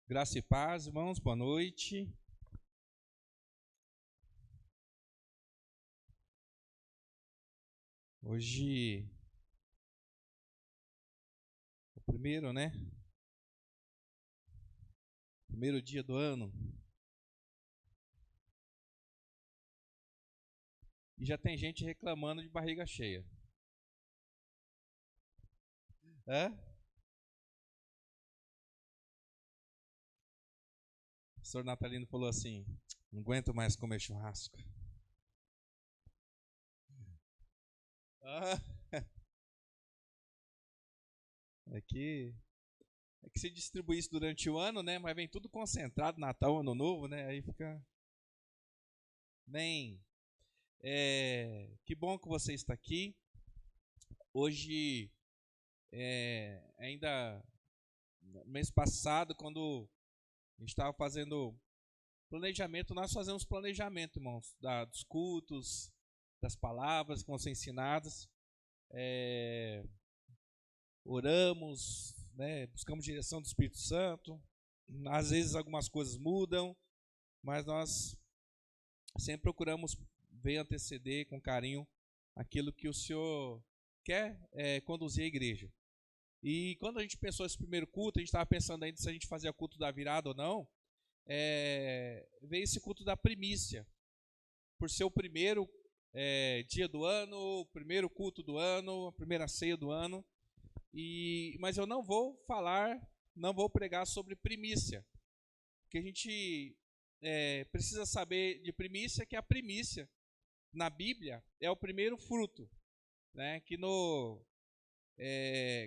Graça e paz, irmãos, boa noite. Hoje, o primeiro, né? Primeiro dia do ano. E já tem gente reclamando de barriga cheia. Hã? O senhor Natalino falou assim: não aguento mais comer churrasco. Ah, é que se distribui isso durante o ano, né? Mas vem tudo concentrado, Natal, Ano Novo, né? Aí fica. Bem, que bom que você está aqui. Hoje, ainda mês passado, quando a gente estava fazendo planejamento, nós fazemos planejamento, irmãos, dos cultos, das palavras que vão ser ensinadas. Oramos, né, buscamos direção do Espírito Santo. Às vezes algumas coisas mudam, mas nós sempre procuramos ver anteceder com carinho aquilo que o Senhor quer conduzir a igreja. E quando a gente pensou esse primeiro culto, a gente estava pensando ainda se a gente fazia culto da virada ou não. Veio esse culto da primícia, por ser o primeiro dia do ano, o primeiro culto do ano, a primeira ceia do ano. Mas eu não vou pregar sobre primícia, porque a gente precisa saber de primícia, que a primícia na Bíblia é o primeiro fruto, né? Que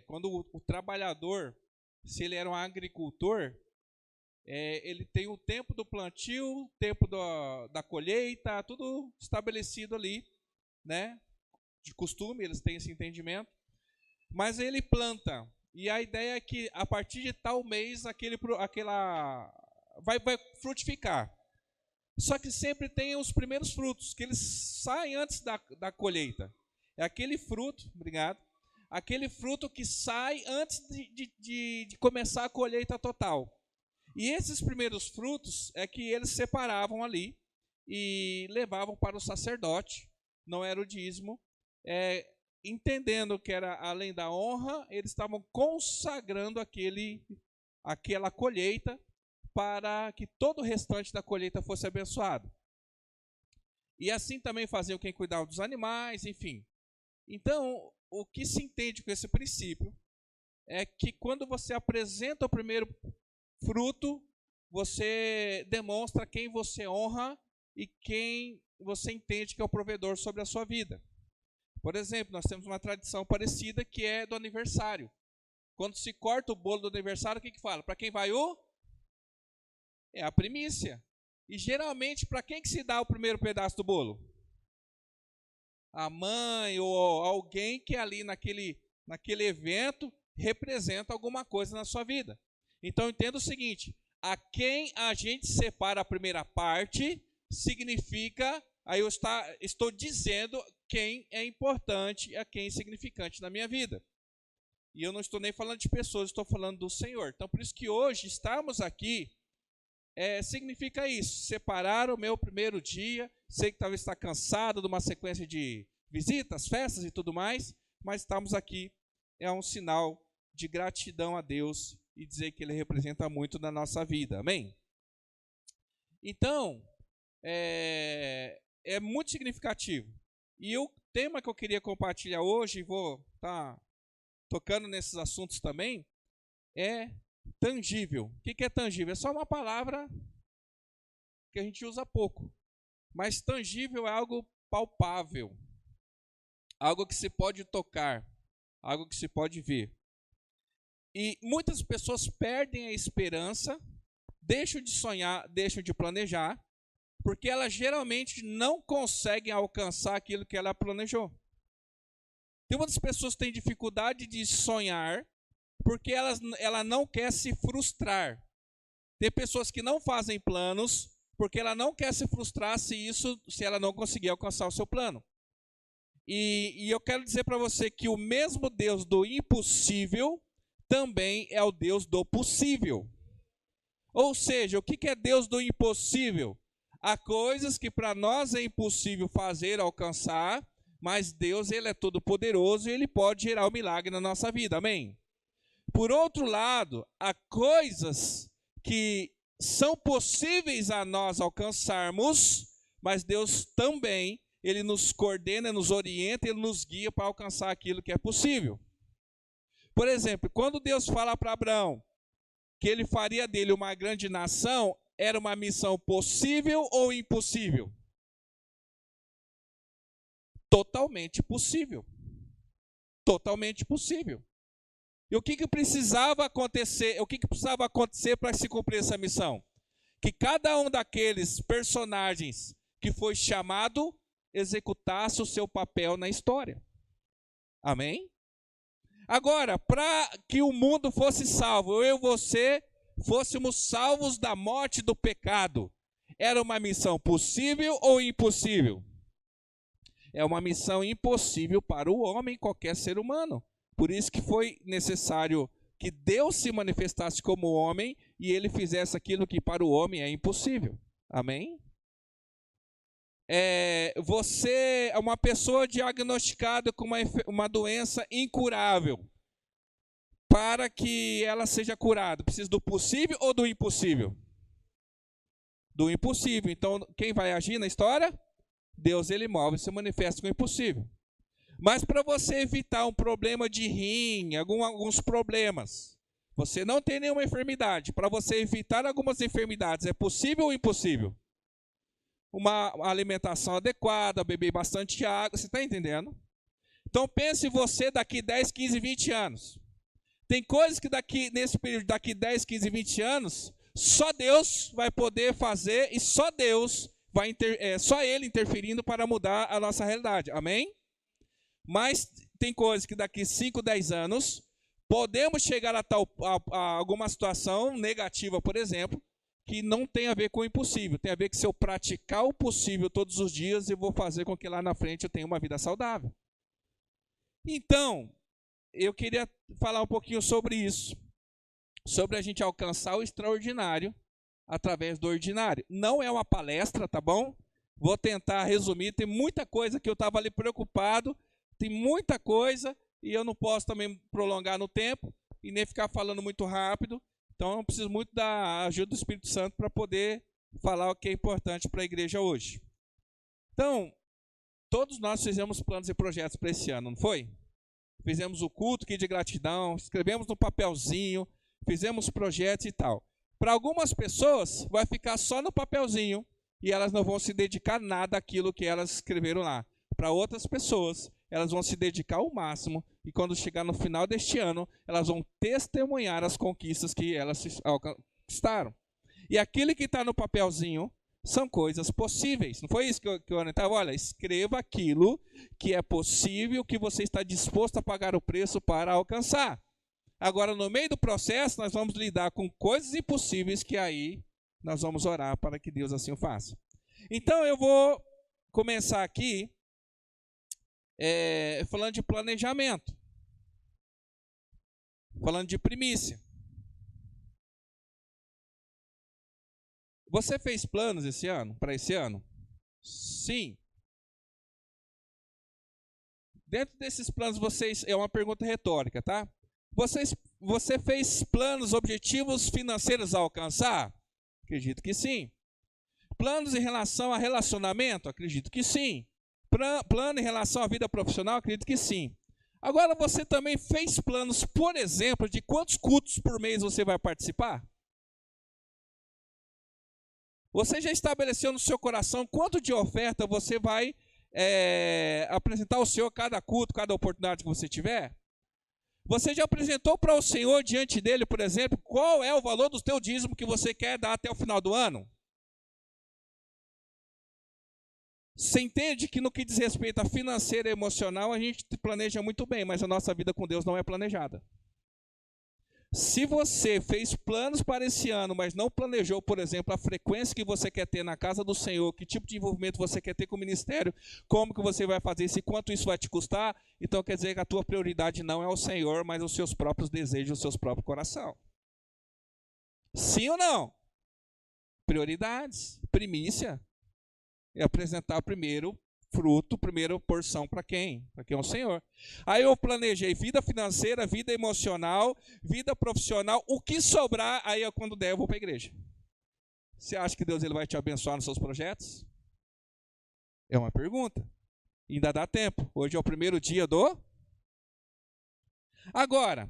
quando o trabalhador, se ele era um agricultor, ele tem o tempo do plantio, o tempo da colheita, tudo estabelecido ali, né? De costume, eles têm esse entendimento. Mas ele planta, e a ideia é que a partir de tal mês aquela vai frutificar. Só que sempre tem os primeiros frutos, que eles saem antes da colheita. É aquele fruto, obrigado, aquele fruto que sai antes de começar a colheita total. E esses primeiros frutos é que eles separavam ali e levavam para o sacerdote, não era o dízimo, entendendo que era além da honra, eles estavam consagrando aquela colheita para que todo o restante da colheita fosse abençoado. E assim também faziam quem cuidava dos animais, enfim. Então, o que se entende com esse princípio é que quando você apresenta o primeiro fruto, você demonstra quem você honra e quem você entende que é o provedor sobre a sua vida. Por exemplo, nós temos uma tradição parecida que é do aniversário. Quando se corta o bolo do aniversário, o que fala? Para quem vai É a primícia. E geralmente, para quem que se dá o primeiro pedaço do bolo? A mãe ou alguém que ali naquele evento representa alguma coisa na sua vida. Então, entenda o seguinte: a quem a gente separa a primeira parte, significa, aí eu estou dizendo quem é importante, a quem é significante na minha vida. E eu não estou nem falando de pessoas, estou falando do Senhor. Então, por isso que hoje estarmos aqui, significa isso, separar o meu primeiro dia. Sei que talvez está cansado de uma sequência de visitas, festas e tudo mais, mas estamos aqui, é um sinal de gratidão a Deus e dizer que Ele representa muito na nossa vida, amém? Então, é muito significativo. E o tema que eu queria compartilhar hoje, vou estar tocando nesses assuntos também, é tangível. O que é tangível? É só uma palavra que a gente usa pouco. Mas tangível é algo palpável, algo que se pode tocar, algo que se pode ver. E muitas pessoas perdem a esperança, deixam de sonhar, deixam de planejar, porque elas geralmente não conseguem alcançar aquilo que ela planejou. Tem muitas pessoas que têm dificuldade de sonhar porque ela não quer se frustrar. Tem pessoas que não fazem planos porque ela não quer se frustrar se ela não conseguir alcançar o seu plano. E eu quero dizer para você que o mesmo Deus do impossível também é o Deus do possível. Ou seja, o que é Deus do impossível? Há coisas que para nós é impossível fazer, alcançar, mas Deus, ele é todo poderoso e ele pode gerar o milagre na nossa vida. Amém? Por outro lado, há coisas que são possíveis a nós alcançarmos, mas Deus também, ele nos coordena, nos orienta, ele nos guia para alcançar aquilo que é possível. Por exemplo, quando Deus fala para Abraão que ele faria dele uma grande nação, era uma missão possível ou impossível? Totalmente possível. Totalmente possível. E o que precisava acontecer? O que precisava acontecer para se cumprir essa missão? Que cada um daqueles personagens que foi chamado executasse o seu papel na história. Amém? Agora, para que o mundo fosse salvo, eu e você fôssemos salvos da morte e do pecado, era uma missão possível ou impossível? É uma missão impossível para o homem, qualquer ser humano. Por isso que foi necessário que Deus se manifestasse como homem e ele fizesse aquilo que para o homem é impossível. Amém? Você é uma pessoa diagnosticada com uma doença incurável. Para que ela seja curada, precisa do possível ou do impossível? Do impossível. Então, quem vai agir na história? Deus, ele move e se manifesta com o impossível. Mas para você evitar um problema de rim, alguns problemas, você não tem nenhuma enfermidade, para você evitar algumas enfermidades, é possível ou impossível? Uma alimentação adequada, beber bastante água, você está entendendo? Então pense você daqui 10, 15, 20 anos. Tem coisas que nesse período, daqui 10, 15, 20 anos, só Deus vai poder fazer e só Deus vai só Ele interferindo para mudar a nossa realidade. Amém? Mas tem coisas que daqui 5, 10 anos, podemos chegar a alguma situação negativa, por exemplo, que não tem a ver com o impossível. Tem a ver que se eu praticar o possível todos os dias, eu vou fazer com que lá na frente eu tenha uma vida saudável. Então, eu queria falar um pouquinho sobre isso. Sobre a gente alcançar o extraordinário através do ordinário. Não é uma palestra, tá bom? Vou tentar resumir. Tem muita coisa que eu estava ali preocupado. Tem muita coisa e eu não posso também prolongar no tempo e nem ficar falando muito rápido. Então eu preciso muito da ajuda do Espírito Santo para poder falar o que é importante para a igreja hoje. Então, todos nós fizemos planos e projetos para esse ano, não foi? Fizemos o culto aqui de gratidão, escrevemos no papelzinho, fizemos projetos e tal. Para algumas pessoas vai ficar só no papelzinho e elas não vão se dedicar nada àquilo que elas escreveram lá. Para outras pessoas, elas vão se dedicar ao máximo e quando chegar no final deste ano, elas vão testemunhar as conquistas que elas conquistaram. E aquilo que está no papelzinho são coisas possíveis. Não foi isso que eu orientava? Olha, escreva aquilo que é possível, que você está disposto a pagar o preço para alcançar. Agora, no meio do processo, nós vamos lidar com coisas impossíveis que aí nós vamos orar para que Deus assim o faça. Então, eu vou começar aqui falando de planejamento. Falando de primícia. Você fez planos esse ano, para esse ano? Sim. Dentro desses planos, é uma pergunta retórica, tá? Você fez planos, objetivos financeiros a alcançar? Acredito que sim. Planos em relação a relacionamento? Acredito que sim. Plano em relação à vida profissional? Acredito que sim. Agora, você também fez planos, por exemplo, de quantos cultos por mês você vai participar? Você já estabeleceu no seu coração quanto de oferta você vai apresentar ao Senhor cada culto, cada oportunidade que você tiver? Você já apresentou para o Senhor diante dele, por exemplo, qual é o valor do teu dízimo que você quer dar até o final do ano? Você entende que no que diz respeito a financeiro e emocional, a gente planeja muito bem, mas a nossa vida com Deus não é planejada. Se você fez planos para esse ano, mas não planejou, por exemplo, a frequência que você quer ter na casa do Senhor, que tipo de envolvimento você quer ter com o ministério, como que você vai fazer isso e quanto isso vai te custar, então quer dizer que a tua prioridade não é o Senhor, mas os seus próprios desejos, o seu próprio coração. Sim ou não? Prioridades, primícia. É apresentar o primeiro fruto, primeira porção para quem? Para quem é o Senhor. Aí eu planejei vida financeira, vida emocional, vida profissional. O que sobrar, aí quando der eu vou para a igreja. Você acha que Deus ele vai te abençoar nos seus projetos? É uma pergunta. Ainda dá tempo. Hoje é o primeiro dia do... Agora,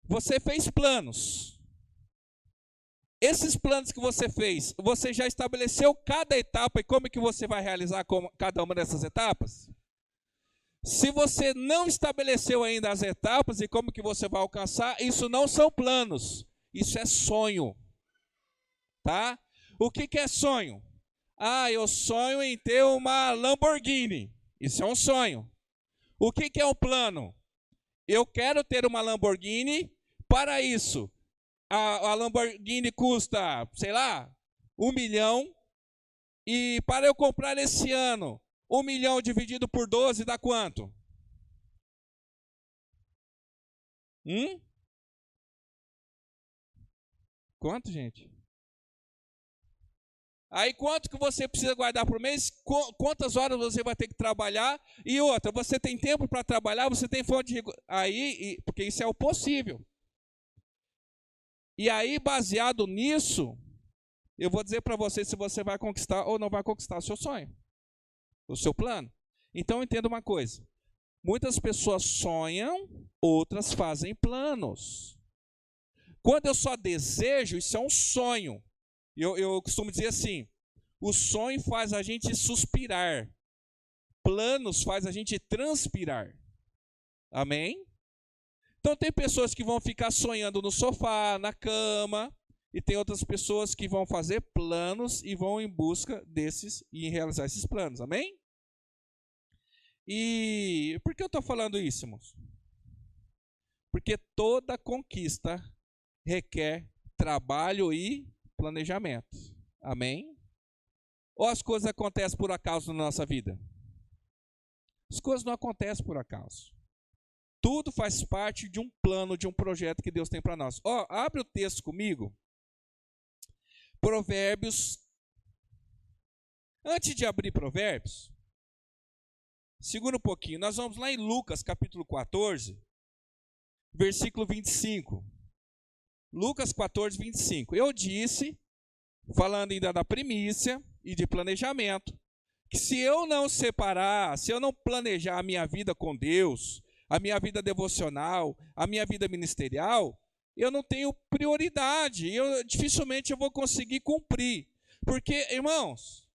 você fez planos. Esses planos que você fez, você já estabeleceu cada etapa e como que você vai realizar cada uma dessas etapas? Se você não estabeleceu ainda as etapas e como que você vai alcançar, isso não são planos, isso é sonho. Tá? O que é sonho? Eu sonho em ter uma Lamborghini. Isso é um sonho. O que é um plano? Eu quero ter uma Lamborghini, para isso... A Lamborghini custa, sei lá, 1 milhão. E para eu comprar esse ano, 1 milhão dividido por 12 dá quanto? Quanto, gente? Aí quanto que você precisa guardar por mês? Quantas horas você vai ter que trabalhar? E outra, você tem tempo para trabalhar? Você tem fonte de... porque isso é o possível. E aí, baseado nisso, eu vou dizer para você se você vai conquistar ou não vai conquistar o seu sonho, o seu plano. Então, entenda uma coisa. Muitas pessoas sonham, outras fazem planos. Quando eu só desejo, isso é um sonho. Eu costumo dizer assim, o sonho faz a gente suspirar. Planos faz a gente transpirar. Amém? Então tem pessoas que vão ficar sonhando no sofá, na cama, e tem outras pessoas que vão fazer planos e vão em busca desses e realizar esses planos, amém? E por que eu estou falando isso, irmãos? Porque toda conquista requer trabalho e planejamento, amém? Ou as coisas acontecem por acaso na nossa vida? As coisas não acontecem por acaso. Tudo faz parte de um plano, de um projeto que Deus tem para nós. Abre o texto comigo. Provérbios. Antes de abrir Provérbios, segura um pouquinho. Nós vamos lá em Lucas, capítulo 14, versículo 25. Lucas 14, 25. Eu disse, falando ainda da primícia e de planejamento, que se eu não separar, se eu não planejar a minha vida com Deus, a minha vida devocional, a minha vida ministerial, eu não tenho prioridade, dificilmente eu vou conseguir cumprir. Porque, irmãos,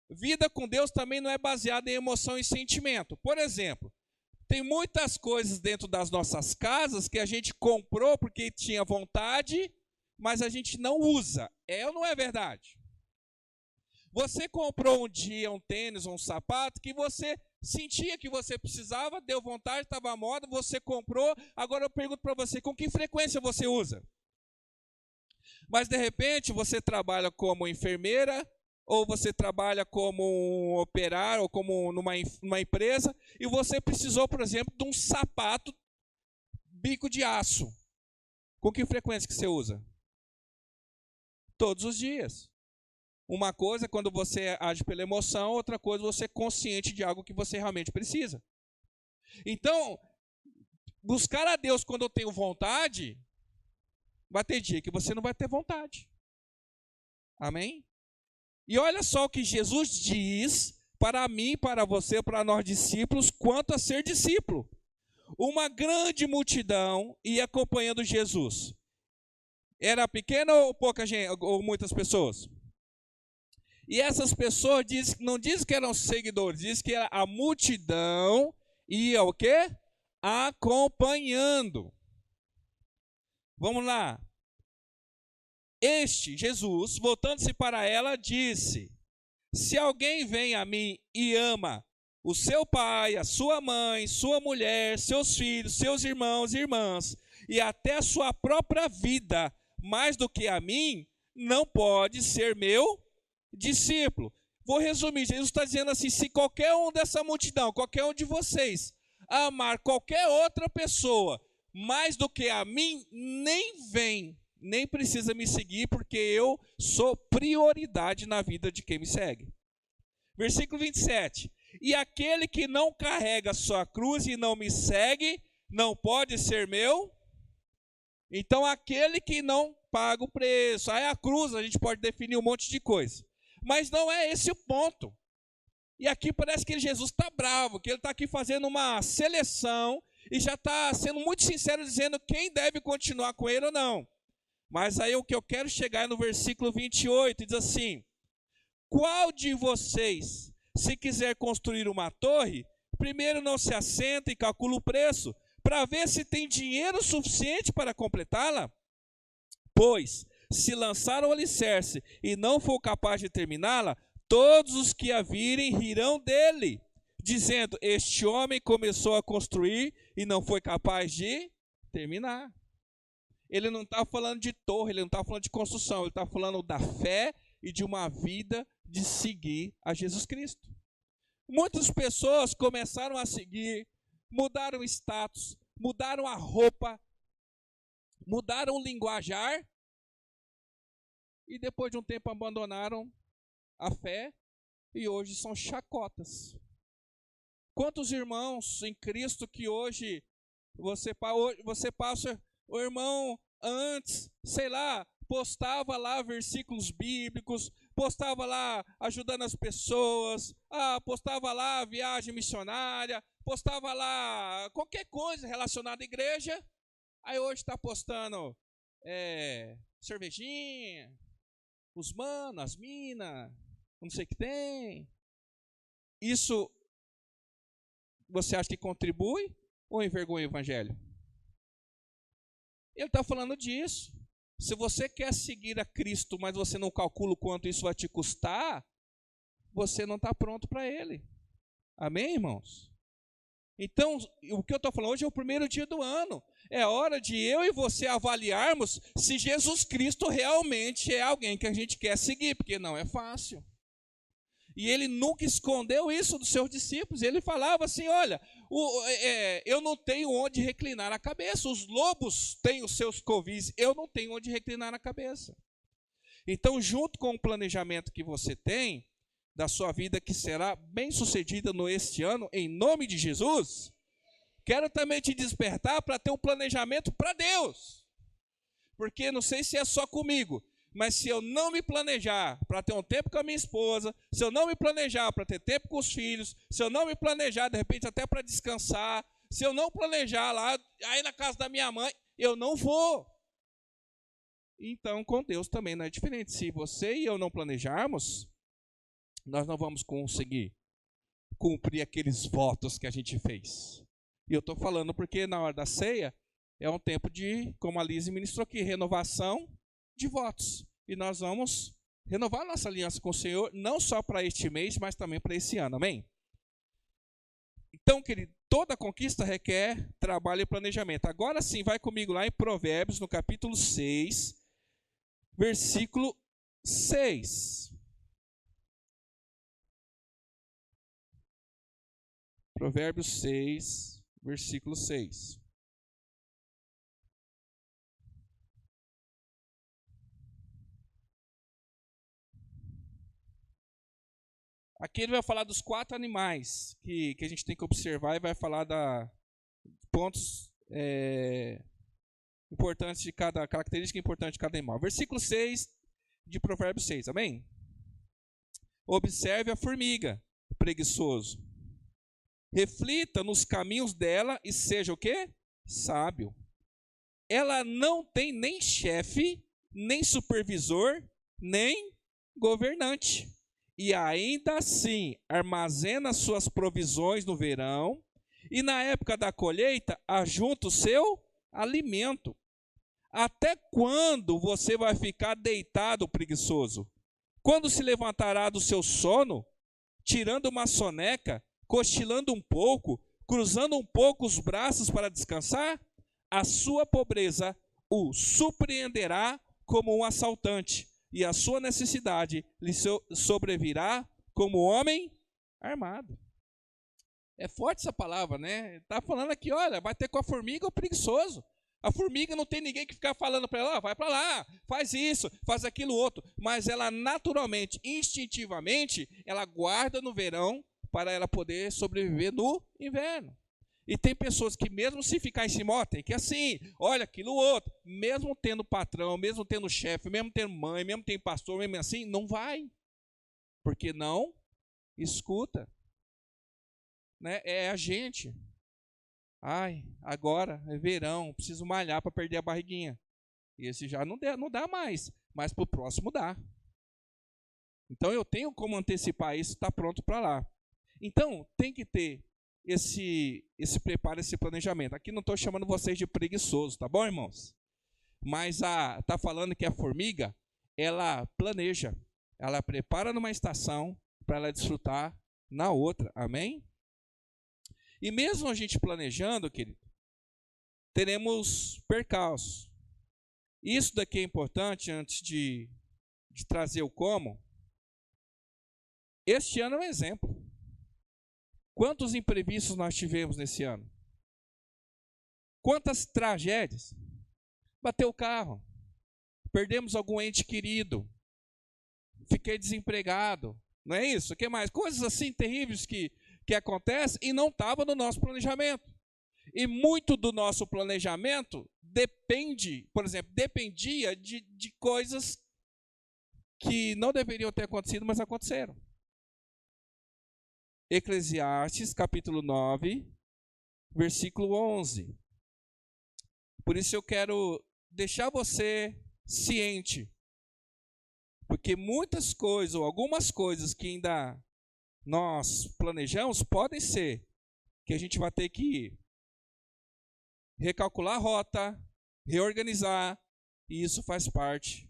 vida com Deus também não é baseada em emoção e sentimento. Por exemplo, tem muitas coisas dentro das nossas casas que a gente comprou porque tinha vontade, mas a gente não usa. É ou não é verdade? Você comprou um dia um tênis ou um sapato que você sentia que você precisava, deu vontade, estava à moda, você comprou. Agora eu pergunto para você, com que frequência você usa? Mas de repente você trabalha como enfermeira, ou você trabalha como um operário, ou como numa empresa, e você precisou, por exemplo, de um sapato bico de aço. Com que frequência que você usa? Todos os dias. Uma coisa é quando você age pela emoção, outra coisa é você consciente de algo que você realmente precisa. Então, buscar a Deus quando eu tenho vontade, vai ter dia que você não vai ter vontade. Amém? E olha só o que Jesus diz para mim, para você, para nós discípulos, quanto a ser discípulo. Uma grande multidão ia acompanhando Jesus. Era pequena ou pouca gente, ou muitas pessoas? E essas pessoas não diz que eram seguidores, diz que era a multidão ia o quê? Acompanhando. Vamos lá. Jesus, voltando-se para ela, disse: se alguém vem a mim e ama o seu pai, a sua mãe, sua mulher, seus filhos, seus irmãos e irmãs, e até a sua própria vida, mais do que a mim, não pode ser meu discípulo. Vou resumir, Jesus está dizendo assim: se qualquer um dessa multidão, qualquer um de vocês, amar qualquer outra pessoa mais do que a mim, nem vem nem precisa me seguir, porque eu sou prioridade na vida de quem me segue. Versículo 27. E aquele que não carrega sua cruz e não me segue, não pode ser meu. Então, aquele que não paga o preço. Aí a cruz, a gente pode definir um monte de coisa. Mas não é esse o ponto. E aqui parece que Jesus está bravo, que ele está aqui fazendo uma seleção e já está sendo muito sincero, dizendo quem deve continuar com ele ou não. Mas aí o que eu quero chegar é no versículo 28, diz assim: qual de vocês, se quiser construir uma torre, primeiro não se assenta e calcula o preço, para ver se tem dinheiro suficiente para completá-la? Pois, se lançar o alicerce e não for capaz de terminá-la, todos os que a virem rirão dele, dizendo: este homem começou a construir e não foi capaz de terminar. Ele não está falando de torre, ele não está falando de construção, ele está falando da fé e de uma vida de seguir a Jesus Cristo. Muitas pessoas começaram a seguir, mudaram o status, mudaram a roupa, mudaram o linguajar e depois de um tempo abandonaram a fé e hoje são chacotas. Quantos irmãos em Cristo que hoje você passa, o irmão antes, sei lá, postava lá versículos bíblicos, postava lá ajudando as pessoas, postava lá viagem missionária, postava lá qualquer coisa relacionada à igreja, aí hoje está postando cervejinha, os manos, as minas, não sei o que tem. Isso você acha que contribui ou envergonha o evangelho? Ele está falando disso. Se você quer seguir a Cristo, mas você não calcula o quanto isso vai te custar, você não está pronto para Ele. Amém, irmãos? Então, o que eu estou falando hoje é o primeiro dia do ano. É hora de eu e você avaliarmos se Jesus Cristo realmente é alguém que a gente quer seguir, porque não é fácil. E ele nunca escondeu isso dos seus discípulos. Ele falava assim: olha, eu não tenho onde reclinar a cabeça. Os lobos têm os seus covis, eu não tenho onde reclinar a cabeça. Então, junto com o planejamento que você tem da sua vida, que será bem sucedida este ano, em nome de Jesus, quero também te despertar para ter um planejamento para Deus. Porque não sei se é só comigo, mas se eu não me planejar para ter um tempo com a minha esposa, se eu não me planejar para ter tempo com os filhos, se eu não me planejar, de repente, até para descansar, se eu não planejar lá, aí na casa da minha mãe, eu não vou. Então, com Deus também não é diferente. Se você e eu não planejarmos, nós não vamos conseguir cumprir aqueles votos que a gente fez. E eu estou falando porque na hora da ceia é um tempo de, como a Lise ministrou aqui, renovação de votos. E nós vamos renovar nossa aliança com o Senhor, não só para este mês, mas também para esse ano. Amém? Então, querido, toda conquista requer trabalho e planejamento. Agora sim, vai comigo lá em Provérbios, no capítulo 6, versículo 6. Provérbios 6, versículo 6. Aqui ele vai falar dos 4 animais que a gente tem que observar e vai falar da pontos importantes de cada característica importante de cada animal. Versículo 6 de Provérbios 6, amém? Observe a formiga, preguiçoso. Reflita nos caminhos dela e seja o quê? Sábio. Ela não tem nem chefe, nem supervisor, nem governante. E ainda assim armazena suas provisões no verão e na época da colheita ajunta o seu alimento. Até quando você vai ficar deitado, preguiçoso? Quando se levantará do seu sono, tirando uma soneca, cochilando um pouco, cruzando um pouco os braços para descansar? A sua pobreza o surpreenderá como um assaltante, e a sua necessidade lhe sobrevirá como homem armado. É forte essa palavra, né? Está falando aqui, olha, vai ter com a formiga o preguiçoso. A formiga não tem ninguém que ficar falando para ela, vai para lá, faz isso, faz aquilo outro. Mas ela naturalmente, instintivamente, ela guarda no verão para ela poder sobreviver no inverno. E tem pessoas que mesmo se ficar em cima, ó, tem que assim, olha aquilo outro, mesmo tendo patrão, mesmo tendo chefe, mesmo tendo mãe, mesmo tendo pastor, mesmo assim, não vai. Porque não escuta. Né? É a gente. Ai, agora é verão, preciso malhar para perder a barriguinha. Esse já não dá mais, mas para o próximo dá. Então eu tenho como antecipar isso, está pronto para lá. Então tem que ter esse preparo, esse planejamento. Aqui não estou chamando vocês de preguiçoso, tá bom, irmãos? Mas está falando que a formiga, ela planeja, ela prepara numa estação para ela desfrutar na outra, amém? E mesmo a gente planejando, querido, teremos percalços. Isso daqui é importante antes de trazer o como. Este ano é um exemplo. Quantos imprevistos nós tivemos nesse ano? Quantas tragédias? Bateu o carro, perdemos algum ente querido, fiquei desempregado, não é isso? O que mais? Coisas assim terríveis que acontecem e não estava no nosso planejamento. E muito do nosso planejamento depende, por exemplo, dependia de coisas que não deveriam ter acontecido, mas aconteceram. Eclesiastes, capítulo 9, versículo 11. Por isso eu quero deixar você ciente, porque muitas coisas, ou algumas coisas que ainda nós planejamos, podem ser que a gente vai ter que recalcular a rota, reorganizar, e isso faz parte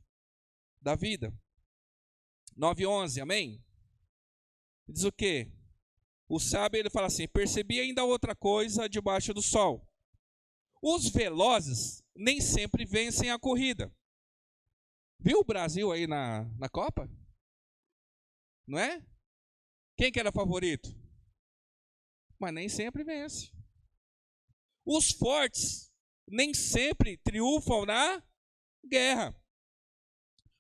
da vida. 9:11, amém? Diz o quê? O sábio, ele fala assim, percebi ainda outra coisa debaixo do sol. Os velozes nem sempre vencem a corrida. Viu o Brasil aí na Copa? Não é? Quem que era favorito? Mas nem sempre vence. Os fortes nem sempre triunfam na guerra.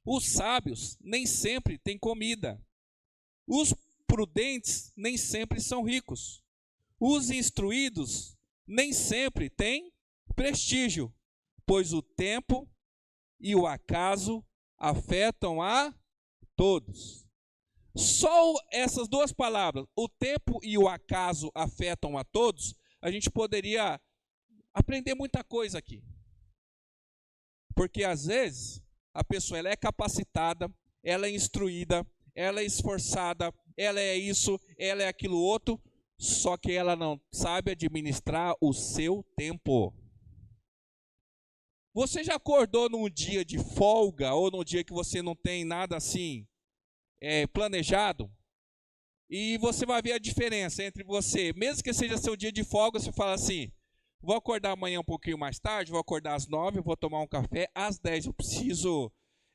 Os sábios nem sempre têm comida. Os prudentes nem sempre são ricos. Os instruídos nem sempre têm prestígio, pois o tempo e o acaso afetam a todos. Só essas duas palavras, o tempo e o acaso afetam a todos, a gente poderia aprender muita coisa aqui. Porque às vezes a pessoa ela é capacitada, ela é instruída, ela é esforçada, ela é isso, ela é aquilo outro, só que ela não sabe administrar o seu tempo. Você já acordou num dia de folga ou num dia que você não tem nada assim planejado? E você vai ver a diferença entre você, mesmo que seja seu dia de folga, você fala assim, vou acordar amanhã um pouquinho mais tarde, vou acordar às 9, vou tomar um café, às 10 eu preciso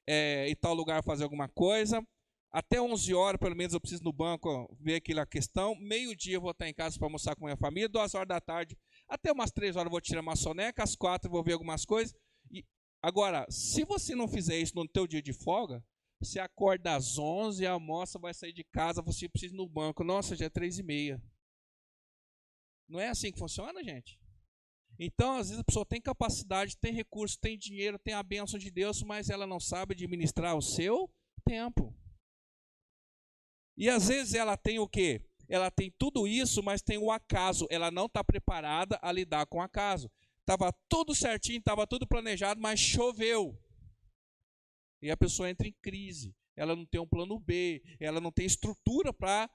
ir em tal lugar fazer alguma coisa, até 11 horas pelo menos eu preciso no banco ver aquela questão, meio-dia eu vou estar em casa para almoçar com a minha família, 2 horas da tarde, até umas 3 horas eu vou tirar uma soneca, às 4 eu vou ver algumas coisas. E agora, se você não fizer isso no teu dia de folga, você acorda às 11, almoça, vai sair de casa, você precisa ir no banco, nossa, já é 3:30. Não é assim que funciona, gente? Então, às vezes a pessoa tem capacidade, tem recurso, tem dinheiro, tem a bênção de Deus, mas ela não sabe administrar o seu tempo. E às vezes ela tem o quê? Ela tem tudo isso, mas tem o acaso. Ela não está preparada a lidar com o acaso. Estava tudo certinho, estava tudo planejado, mas choveu. E a pessoa entra em crise. Ela não tem um plano B, ela não tem estrutura para,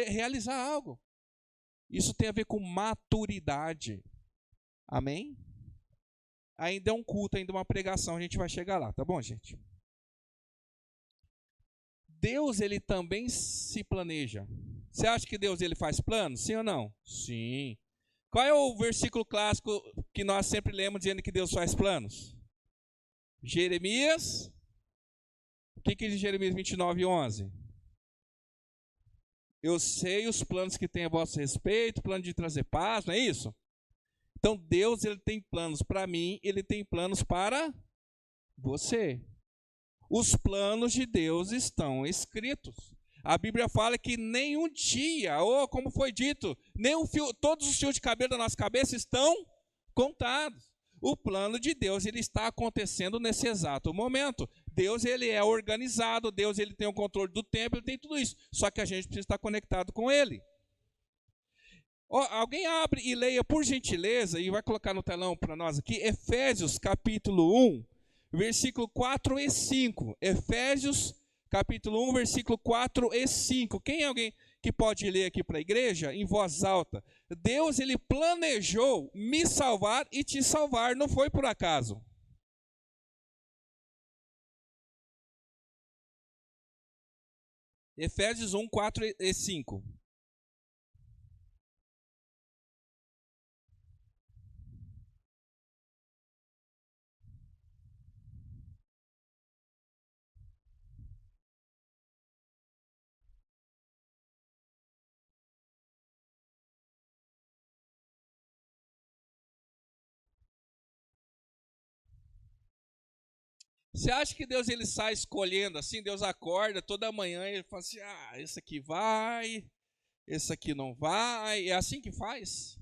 realizar algo. Isso tem a ver com maturidade. Amém? Ainda é um culto, ainda é uma pregação, a gente vai chegar lá, tá bom, gente? Deus, ele também se planeja. Você acha que Deus ele faz planos? Sim ou não? Sim. Qual é o versículo clássico que nós sempre lemos dizendo que Deus faz planos? Jeremias. O que diz Jeremias 29:11? Eu sei os planos que tem a vosso respeito, plano de trazer paz, não é isso? Então Deus, ele tem planos para mim, ele tem planos para você. Os planos de Deus estão escritos. A Bíblia fala que nenhum dia, ou como foi dito, todos os fios de cabelo da nossa cabeça estão contados. O plano de Deus, ele está acontecendo nesse exato momento. Deus, ele é organizado, Deus, ele tem o controle do tempo, ele tem tudo isso. Só que a gente precisa estar conectado com ele. Alguém abre e leia, por gentileza, e vai colocar no telão para nós aqui, Efésios capítulo 1, versículo 4 e 5. Efésios capítulo 1, versículo 4 e 5. Quem é alguém que pode ler aqui para a igreja em voz alta? Deus, ele planejou me salvar e te salvar, não foi por acaso. Efésios 1, 4 e 5. Você acha que Deus, ele sai escolhendo assim? Deus acorda toda manhã e ele fala assim, esse aqui vai, esse aqui não vai. É assim que faz?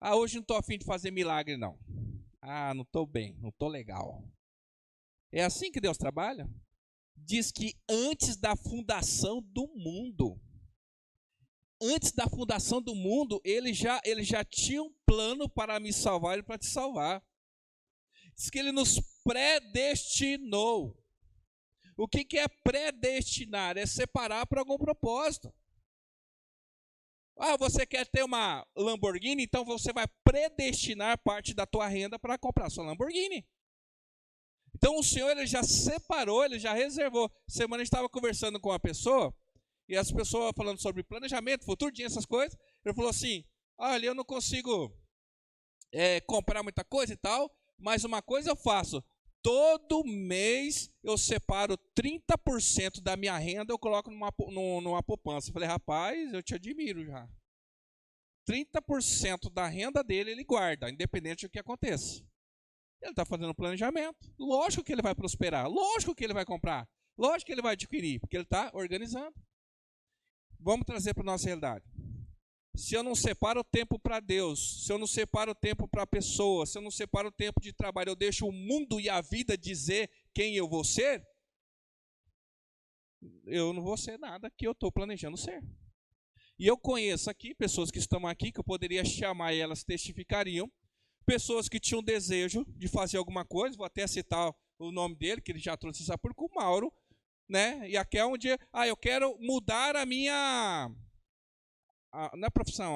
Hoje não estou a fim de fazer milagre não. Não estou bem, não estou legal. É assim que Deus trabalha? Diz que antes da fundação do mundo, ele já tinha um plano para me salvar e para te salvar. Diz que ele nos predestinou. O que é predestinar? É separar para algum propósito. Você quer ter uma Lamborghini? Então você vai predestinar parte da tua renda para comprar sua Lamborghini. Então o Senhor, ele já separou, ele já reservou. Semana a gente estava conversando com uma pessoa, e as pessoas falando sobre planejamento, futuro, dinheiro, essas coisas. Ele falou assim, olha, eu não consigo comprar muita coisa e tal, mas uma coisa eu faço, todo mês eu separo 30% da minha renda, eu coloco numa poupança. Eu falei, rapaz, eu te admiro já. 30% da renda dele ele guarda, independente do que aconteça. Ele está fazendo planejamento. Lógico que ele vai prosperar, lógico que ele vai comprar, lógico que ele vai adquirir, porque ele está organizando. Vamos trazer para a nossa realidade. Se eu não separo o tempo para Deus, se eu não separo o tempo para a pessoa, se eu não separo o tempo de trabalho, eu deixo o mundo e a vida dizer quem eu vou ser, eu não vou ser nada que eu estou planejando ser. E eu conheço aqui pessoas que estão aqui, que eu poderia chamar e elas testificariam, pessoas que tinham desejo de fazer alguma coisa, vou até citar o nome dele, que ele já trouxe isso por o Mauro, né? E aqui é um dia, eu quero mudar a minha... na profissão,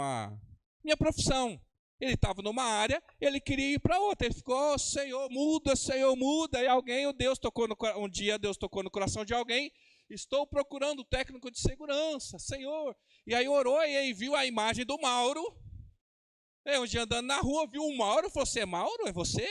minha profissão. Ele estava numa área, ele queria ir para outra. Ele ficou, Senhor, muda. E Deus tocou um dia Deus tocou no coração de alguém. Estou procurando técnico de segurança, Senhor. E aí orou e aí viu a imagem do Mauro. Um dia andando na rua, viu o Mauro, falou, você é Mauro? É você?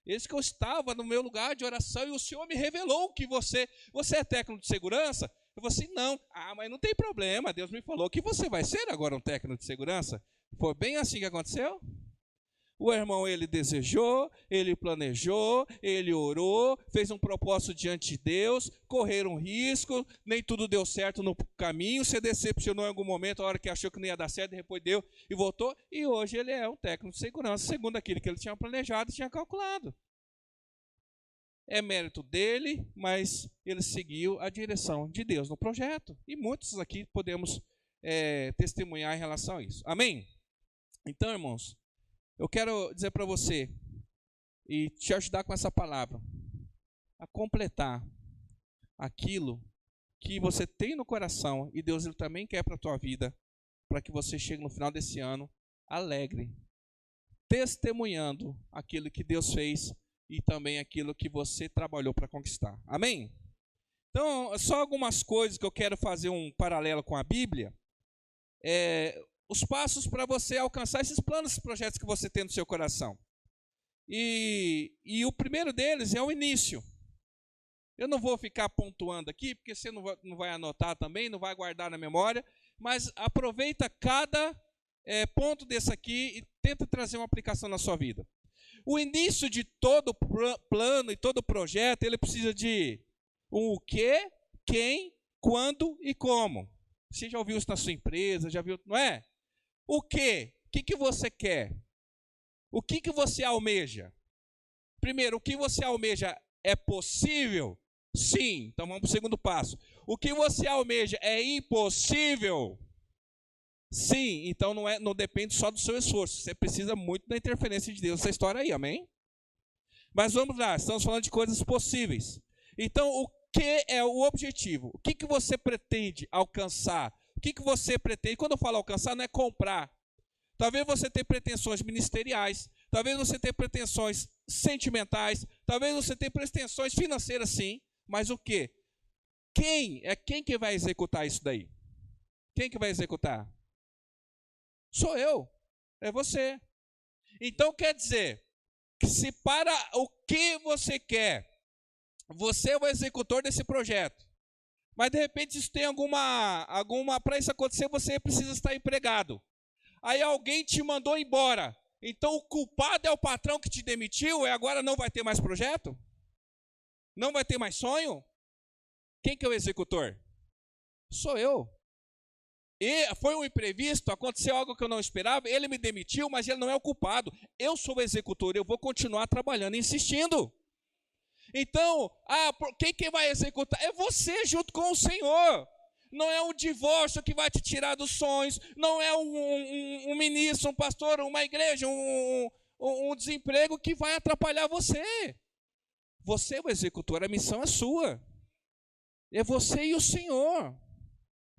Esse que eu estava no meu lugar de oração e o Senhor me revelou que você é técnico de segurança? Eu falei assim, não. Mas não tem problema, Deus me falou que você vai ser agora um técnico de segurança. Foi bem assim que aconteceu. O irmão, ele desejou, ele planejou, ele orou, fez um propósito diante de Deus, correram risco, nem tudo deu certo no caminho, se decepcionou em algum momento, a hora que achou que não ia dar certo, depois deu e voltou. E hoje ele é um técnico de segurança, segundo aquilo que ele tinha planejado e tinha calculado. É mérito dele, mas ele seguiu a direção de Deus no projeto. E muitos aqui podemos testemunhar em relação a isso. Amém? Então, irmãos, eu quero dizer para você e te ajudar com essa palavra a completar aquilo que você tem no coração e Deus ele também quer para a tua vida, para que você chegue no final desse ano alegre, testemunhando aquilo que Deus fez e também aquilo que você trabalhou para conquistar. Amém? Então, só algumas coisas que eu quero fazer um paralelo com a Bíblia. Os passos para você alcançar esses planos, esses projetos que você tem no seu coração. E o primeiro deles é o início. Eu não vou ficar pontuando aqui, porque você não vai anotar também, não vai guardar na memória, mas aproveita cada ponto desse aqui e tenta trazer uma aplicação na sua vida. O início de todo plano e todo projeto, ele precisa de o quê, quem, quando e como. Você já ouviu isso na sua empresa, já viu, não é? O quê? O que você quer? O que você almeja? Primeiro, o que você almeja é possível? Sim. Então vamos para o segundo passo. O que você almeja é impossível? Sim. Então não depende só do seu esforço. Você precisa muito da interferência de Deus nessa história aí, amém? Mas vamos lá, estamos falando de coisas possíveis. Então, o que é o objetivo? O que você pretende alcançar? O que você pretende? Quando eu falo alcançar, não é comprar. Talvez você tenha pretensões ministeriais, talvez você tenha pretensões sentimentais, talvez você tenha pretensões financeiras, sim, mas o quê? Quem que vai executar isso daí? Quem que vai executar? Sou eu, é você. Então quer dizer que se para o que você quer, você é o executor desse projeto, mas de repente isso tem alguma para isso acontecer você precisa estar empregado. Aí alguém te mandou embora. Então o culpado é o patrão que te demitiu e agora não vai ter mais projeto? Não vai ter mais sonho? Quem que é o executor? Sou eu. E foi um imprevisto, aconteceu algo que eu não esperava, ele me demitiu, mas ele não é o culpado. Eu sou o executor, eu vou continuar trabalhando e insistindo. Então, quem vai executar? É você junto com o Senhor. Não é um divórcio que vai te tirar dos sonhos, não é um ministro, um pastor, uma igreja, um desemprego que vai atrapalhar você. Você é o executor, a missão é sua. É você e o Senhor.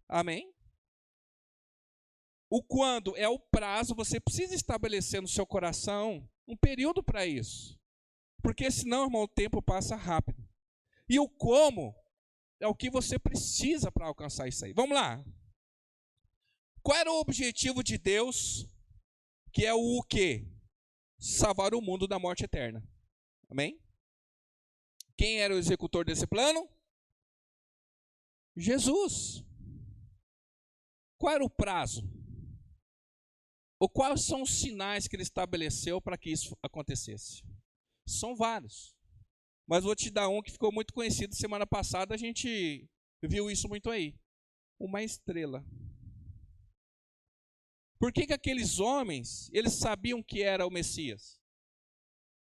Amém? O quando é o prazo, você precisa estabelecer no seu coração um período para isso. Porque senão, irmão, o tempo passa rápido. E o como é o que você precisa para alcançar isso aí. Vamos lá. Qual era o objetivo de Deus, que é o quê? Salvar o mundo da morte eterna. Amém? Quem era o executor desse plano? Jesus. Qual era o prazo? Ou quais são os sinais que ele estabeleceu para que isso acontecesse? São vários. Mas vou te dar um que ficou muito conhecido semana passada, a gente viu isso muito aí. Uma estrela. Por que aqueles homens, eles sabiam que era o Messias?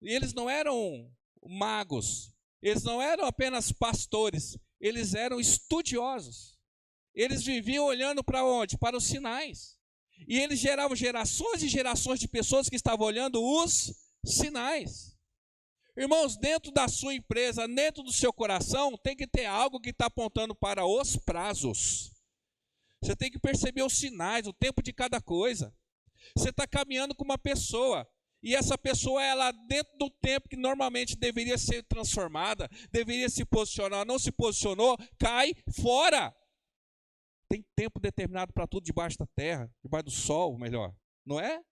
E eles não eram magos, eles não eram apenas pastores, eles eram estudiosos. Eles viviam olhando para onde? Para os sinais. E eles geravam gerações e gerações de pessoas que estavam olhando os sinais. Irmãos, dentro da sua empresa, dentro do seu coração, tem que ter algo que está apontando para os prazos. Você tem que perceber os sinais, o tempo de cada coisa. Você está caminhando com uma pessoa, e essa pessoa, ela dentro do tempo que normalmente deveria ser transformada, deveria se posicionar, não se posicionou, cai fora. Tem tempo determinado para tudo debaixo da terra, debaixo do sol, melhor, não é?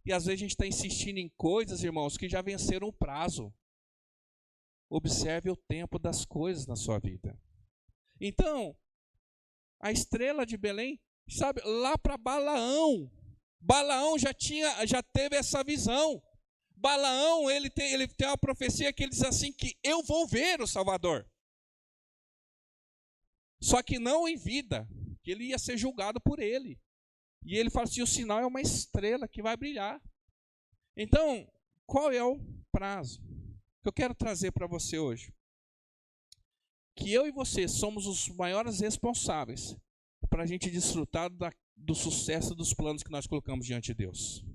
E às vezes a gente está insistindo em coisas, irmãos, que já venceram o prazo. Observe o tempo das coisas na sua vida. Então, a estrela de Belém, sabe, lá para Balaão. Balaão já teve essa visão. Balaão, ele tem uma profecia que ele diz assim, que eu vou ver o Salvador. Só que não em vida, que ele ia ser julgado por ele. E ele fala assim, o sinal é uma estrela que vai brilhar. Então, qual é o prazo que eu quero trazer para você hoje? Que eu e você somos os maiores responsáveis para a gente desfrutar do sucesso dos planos que nós colocamos diante de Deus.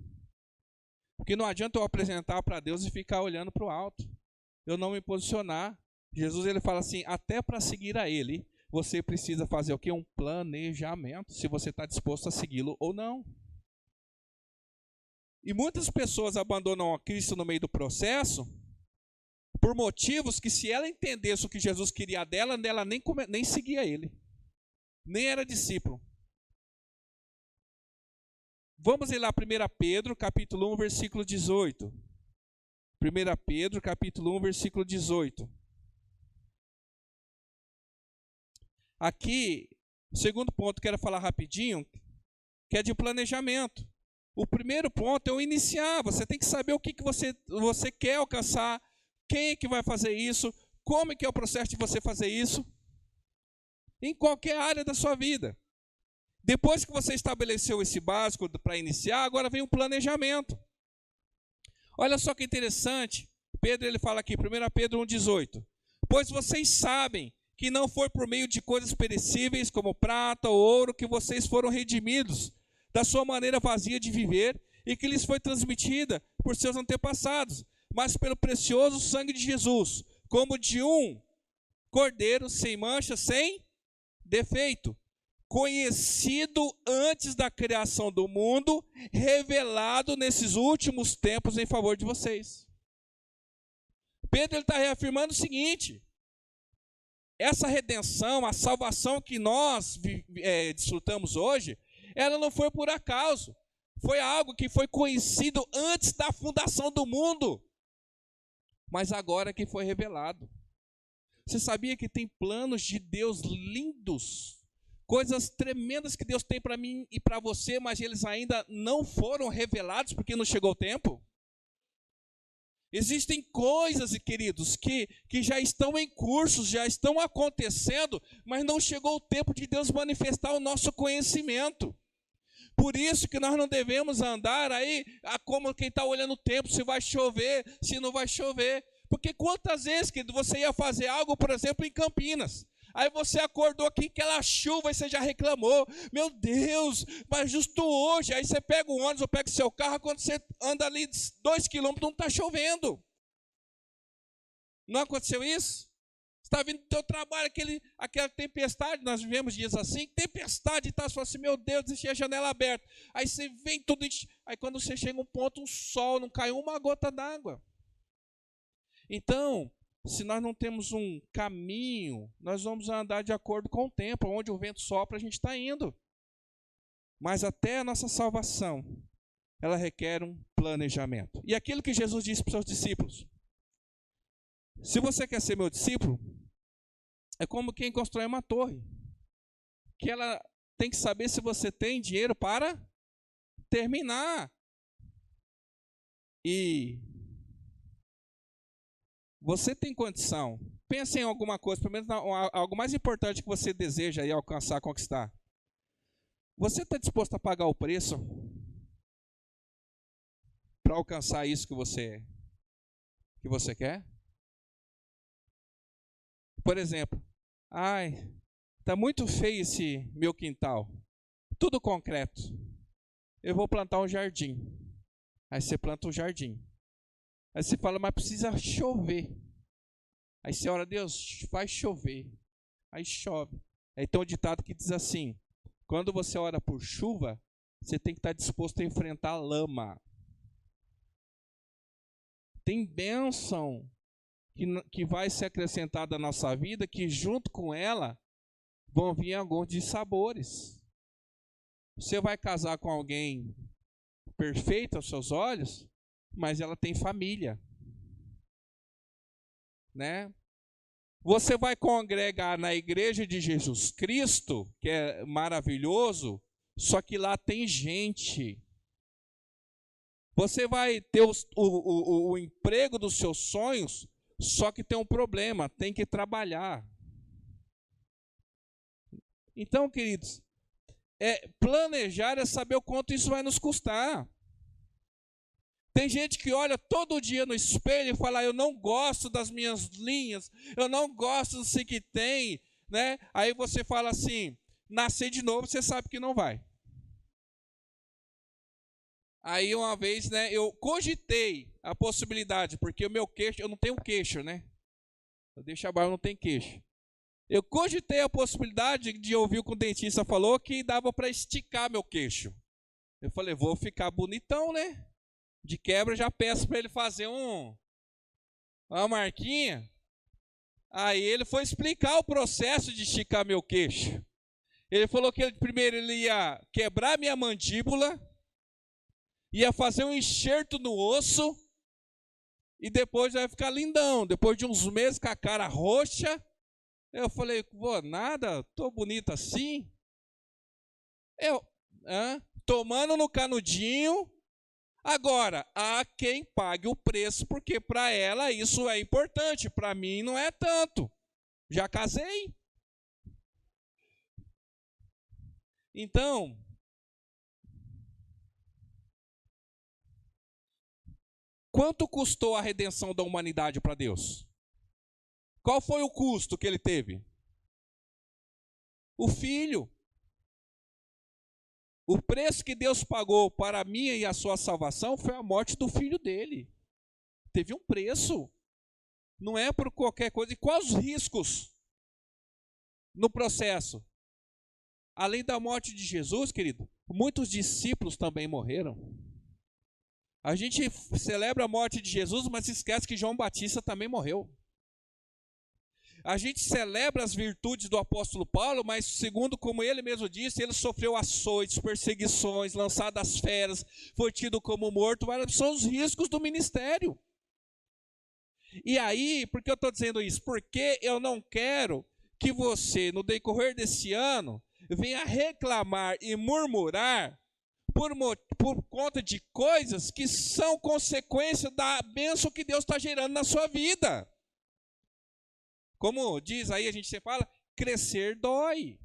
Porque não adianta eu apresentar para Deus e ficar olhando para o alto. Eu não me posicionar. Jesus, ele fala assim, até para seguir a Ele, você precisa fazer o quê? Um planejamento, se você está disposto a segui-lo ou não. E muitas pessoas abandonam a Cristo no meio do processo por motivos que, se ela entendesse o que Jesus queria dela, ela nem seguia Ele. Nem era discípulo. Vamos ir lá, 1 Pedro, capítulo 1, versículo 18. 1 Pedro, capítulo 1, versículo 18. Aqui, o segundo ponto que eu quero falar rapidinho, que é de planejamento. O primeiro ponto é o iniciar. Você tem que saber o que você quer alcançar, quem é que vai fazer isso, como é que é o processo de você fazer isso, em qualquer área da sua vida. Depois que você estabeleceu esse básico para iniciar, agora vem o planejamento. Olha só que interessante. Pedro ele fala aqui, 1 Pedro 1,18. Pois vocês sabem que não foi por meio de coisas perecíveis como prata ou ouro que vocês foram redimidos da sua maneira vazia de viver e que lhes foi transmitida por seus antepassados, mas pelo precioso sangue de Jesus, como de um cordeiro sem mancha, sem defeito, conhecido antes da criação do mundo, revelado nesses últimos tempos em favor de vocês. Pedro está reafirmando o seguinte: essa redenção, a salvação que nós desfrutamos hoje, ela não foi por acaso, foi algo que foi conhecido antes da fundação do mundo, mas agora que foi revelado. Você sabia que tem planos de Deus lindos, coisas tremendas que Deus tem para mim e para você, mas eles ainda não foram revelados porque não chegou o tempo? Existem coisas, queridos, que já estão em curso, já estão acontecendo, mas não chegou o tempo de Deus manifestar o nosso conhecimento. Por isso que nós não devemos andar aí como quem está olhando o tempo, se vai chover, se não vai chover. Porque quantas vezes que você ia fazer algo, por exemplo, em Campinas, aí você acordou aqui, aquela chuva, e você já reclamou, meu Deus, mas justo hoje, aí você pega o ônibus ou pega o seu carro, quando você anda ali 2 quilômetros, não está chovendo. Não aconteceu isso? Você está vindo do teu trabalho, aquela tempestade, nós vivemos dias assim, tempestade e tal, você fala assim, meu Deus, deixei a janela aberta. Aí você vem tudo, aí quando você chega a um ponto, um sol, não cai uma gota d'água. Então, se nós não temos um caminho, nós vamos andar de acordo com o tempo, onde o vento sopra, a gente está indo. Mas até a nossa salvação, ela requer um planejamento. E aquilo que Jesus disse para os seus discípulos: se você quer ser meu discípulo, é como quem constrói uma torre, que ela tem que saber se você tem dinheiro para terminar. E você tem condição. Pensa em alguma coisa, pelo menos algo mais importante que você deseja aí alcançar, conquistar. Você está disposto a pagar o preço para alcançar isso que você quer? Por exemplo, está muito feio esse meu quintal, tudo concreto. Eu vou plantar um jardim. Aí você planta um jardim. Aí você fala, mas precisa chover. Aí você ora, Deus, vai chover. Aí chove. Aí tem um ditado que diz assim: quando você ora por chuva, você tem que estar disposto a enfrentar a lama. Tem bênção que vai ser acrescentada à nossa vida, que junto com ela vão vir alguns dissabores. Você vai casar com alguém perfeito aos seus olhos, mas ela tem família, né? Você vai congregar na igreja de Jesus Cristo, que é maravilhoso, só que lá tem gente. Você vai ter o emprego dos seus sonhos, só que tem um problema, tem que trabalhar. Então, queridos, planejar é saber o quanto isso vai nos custar. Tem gente que olha todo dia no espelho e fala, eu não gosto das minhas linhas, eu não gosto do que tem, né? Aí você fala assim, nascer de novo, você sabe que não vai. Aí uma vez, né, eu cogitei a possibilidade, porque o meu queixo, eu não tenho queixo, né? Eu deixo a barba, não tem queixo. Eu cogitei a possibilidade de ouvir o que o dentista falou, que dava para esticar meu queixo. Eu falei, vou ficar bonitão, né? De quebra, já peço para ele fazer uma marquinha. Aí ele foi explicar o processo de esticar meu queixo. Ele falou que primeiro ele ia quebrar minha mandíbula, ia fazer um enxerto no osso, e depois vai ficar lindão. Depois de uns meses com a cara roxa, eu falei, nada, tô bonito assim. tomando no canudinho. Agora, há quem pague o preço, porque para ela isso é importante, para mim não é tanto. Já casei. Então, quanto custou a redenção da humanidade para Deus? Qual foi o custo que ele teve? O Filho. O preço que Deus pagou para a minha e a sua salvação foi a morte do Filho dele. Teve um preço. Não é por qualquer coisa. E quais os riscos no processo? Além da morte de Jesus, querido, muitos discípulos também morreram. A gente celebra a morte de Jesus, mas esquece que João Batista também morreu. A gente celebra as virtudes do apóstolo Paulo, mas segundo como ele mesmo disse, ele sofreu açoites, perseguições, lançado às feras, foi tido como morto. São os riscos do ministério. E aí, por que eu estou dizendo isso? Porque eu não quero que você, no decorrer desse ano, venha reclamar e murmurar por conta de coisas que são consequência da bênção que Deus está gerando na sua vida. Como diz aí, a gente sempre fala, crescer dói.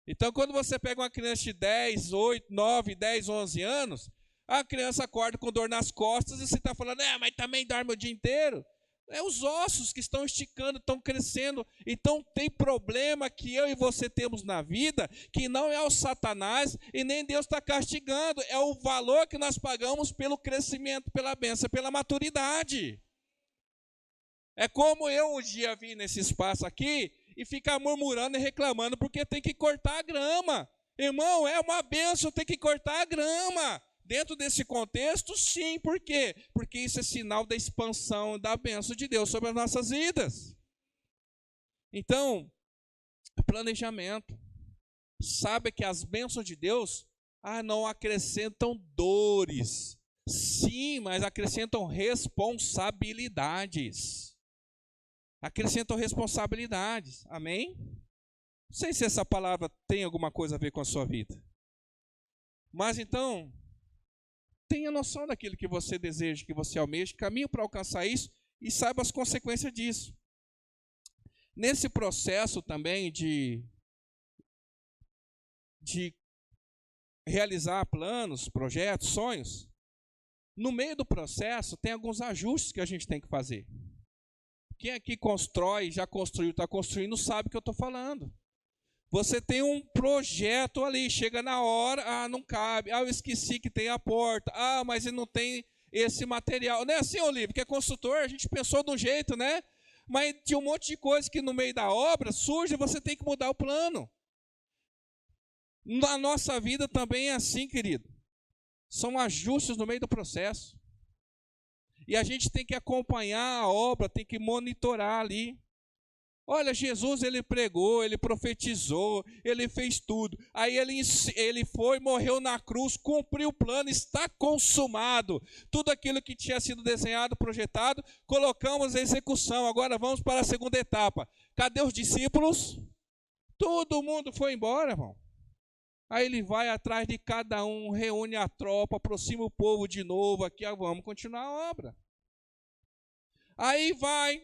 Então, quando você pega uma criança de 10, 8, 9, 10, 11 anos, a criança acorda com dor nas costas e você está falando, mas também dorme o dia inteiro. É os ossos que estão esticando, estão crescendo. Então, tem problema que eu e você temos na vida, que não é o Satanás e nem Deus está castigando. É o valor que nós pagamos pelo crescimento, pela bênção, pela maturidade. É como eu um dia vim nesse espaço aqui e ficar murmurando e reclamando porque tem que cortar a grama. Irmão, é uma bênção ter que cortar a grama. Dentro desse contexto, sim. Por quê? Porque isso é sinal da expansão da bênção de Deus sobre as nossas vidas. Então, planejamento. Sabe que as bênçãos de Deus não acrescentam dores. Sim, mas acrescentam responsabilidades. Acrescentam responsabilidades. Amém? Não sei se essa palavra tem alguma coisa a ver com a sua vida. Mas então, tenha noção daquilo que você deseja, que você almeja, caminho para alcançar isso e saiba as consequências disso. Nesse processo também de realizar planos, projetos, sonhos, no meio do processo tem alguns ajustes que a gente tem que fazer. Quem aqui constrói, já construiu, está construindo, sabe o que eu estou falando. Você tem um projeto ali, chega na hora, não cabe, eu esqueci que tem a porta, mas ele não tem esse material. Não é assim, Olívio, que é construtor, a gente pensou de um jeito, né? Mas tinha um monte de coisa que no meio da obra surge e você tem que mudar o plano. Na nossa vida também é assim, querido. São ajustes no meio do processo. E a gente tem que acompanhar a obra, tem que monitorar ali. Olha, Jesus, ele pregou, ele profetizou, ele fez tudo. Aí ele foi, morreu na cruz, cumpriu o plano, está consumado. Tudo aquilo que tinha sido desenhado, projetado, colocamos em execução. Agora vamos para a segunda etapa. Cadê os discípulos? Todo mundo foi embora, irmão. Aí ele vai atrás de cada um, reúne a tropa, aproxima o povo de novo, aqui vamos continuar a obra. Aí vai,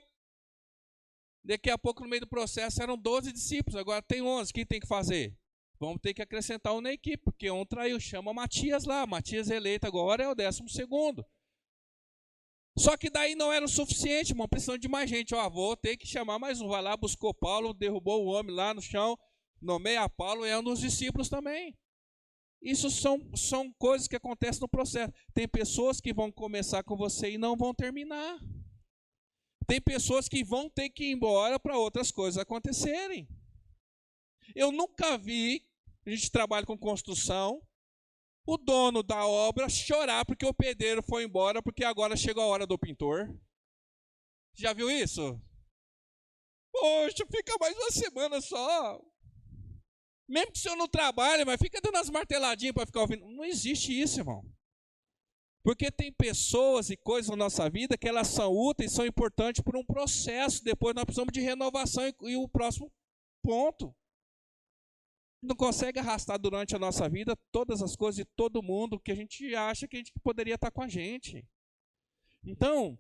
daqui a pouco no meio do processo eram 12 discípulos, agora tem 11, o que tem que fazer? Vamos ter que acrescentar um na equipe, porque um traiu, chama Matias lá, Matias eleito agora é o 12º. Só que daí não era o suficiente, irmão, precisando de mais gente. Vou ter que chamar mais um, vai lá, buscou Paulo, derrubou o homem lá no chão, nomeia Paulo e é um dos discípulos também. Isso são coisas que acontecem no processo. Tem pessoas que vão começar com você e não vão terminar. Tem pessoas que vão ter que ir embora para outras coisas acontecerem. Eu nunca vi, a gente trabalha com construção, o dono da obra chorar porque o pedreiro foi embora, porque agora chegou a hora do pintor. Já viu isso? Poxa, fica mais uma semana só. Mesmo que o senhor não trabalhe, mas fica dando as marteladinhas para ficar ouvindo. Não existe isso, irmão. Porque tem pessoas e coisas na nossa vida que elas são úteis, são importantes por um processo. Depois nós precisamos de renovação e o próximo ponto. Não consegue arrastar durante a nossa vida todas as coisas de todo mundo que a gente acha que a gente poderia estar com a gente. Então,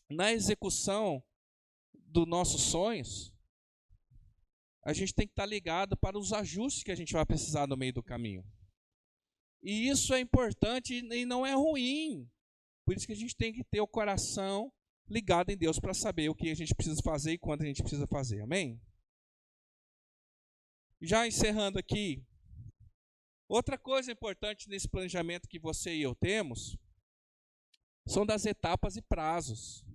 na execução dos nossos sonhos, a gente tem que estar ligado para os ajustes que a gente vai precisar no meio do caminho. E isso é importante e não é ruim. Por isso que a gente tem que ter o coração ligado em Deus para saber o que a gente precisa fazer e quando a gente precisa fazer. Amém? Já encerrando aqui, outra coisa importante nesse planejamento que você e eu temos são das etapas e prazos.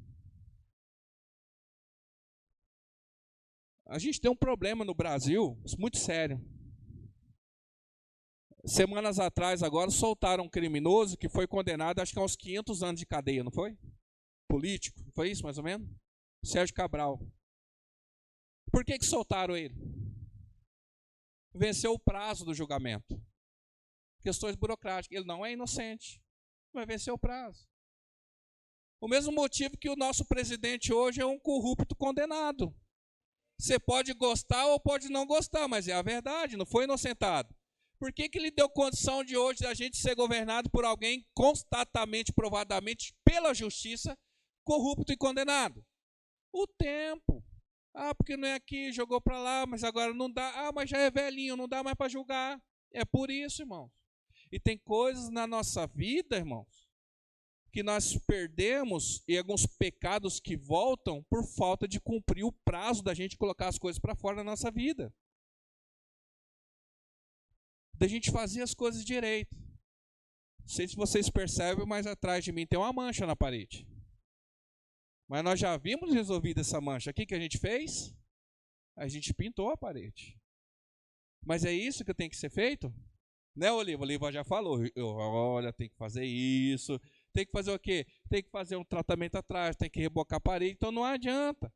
A gente tem um problema no Brasil muito sério. Semanas atrás agora soltaram um criminoso que foi condenado acho que a uns 500 anos de cadeia, não foi? Político, foi isso mais ou menos? Sérgio Cabral. Por que soltaram ele? Venceu o prazo do julgamento. Questões burocráticas. Ele não é inocente, mas venceu o prazo. O mesmo motivo que o nosso presidente hoje é um corrupto condenado. Você pode gostar ou pode não gostar, mas é a verdade, não foi inocentado. Por que ele deu condição de hoje a gente ser governado por alguém constatamente, provadamente, pela justiça, corrupto e condenado? O tempo. Porque não é aqui, jogou para lá, mas agora não dá. Mas já é velhinho, não dá mais para julgar. É por isso, irmãos. E tem coisas na nossa vida, irmãos, que nós perdemos e alguns pecados que voltam por falta de cumprir o prazo da gente colocar as coisas para fora da nossa vida. Da gente fazer as coisas direito. Não sei se vocês percebem, mas atrás de mim tem uma mancha na parede. Mas nós já vimos resolvida essa mancha. O que a gente fez? A gente pintou a parede. Mas é isso que tem que ser feito? Né, Oliva? Oliva já falou. Olha, tem que fazer isso. Tem que fazer o quê? Tem que fazer um tratamento atrás, tem que rebocar a parede. Então não adianta.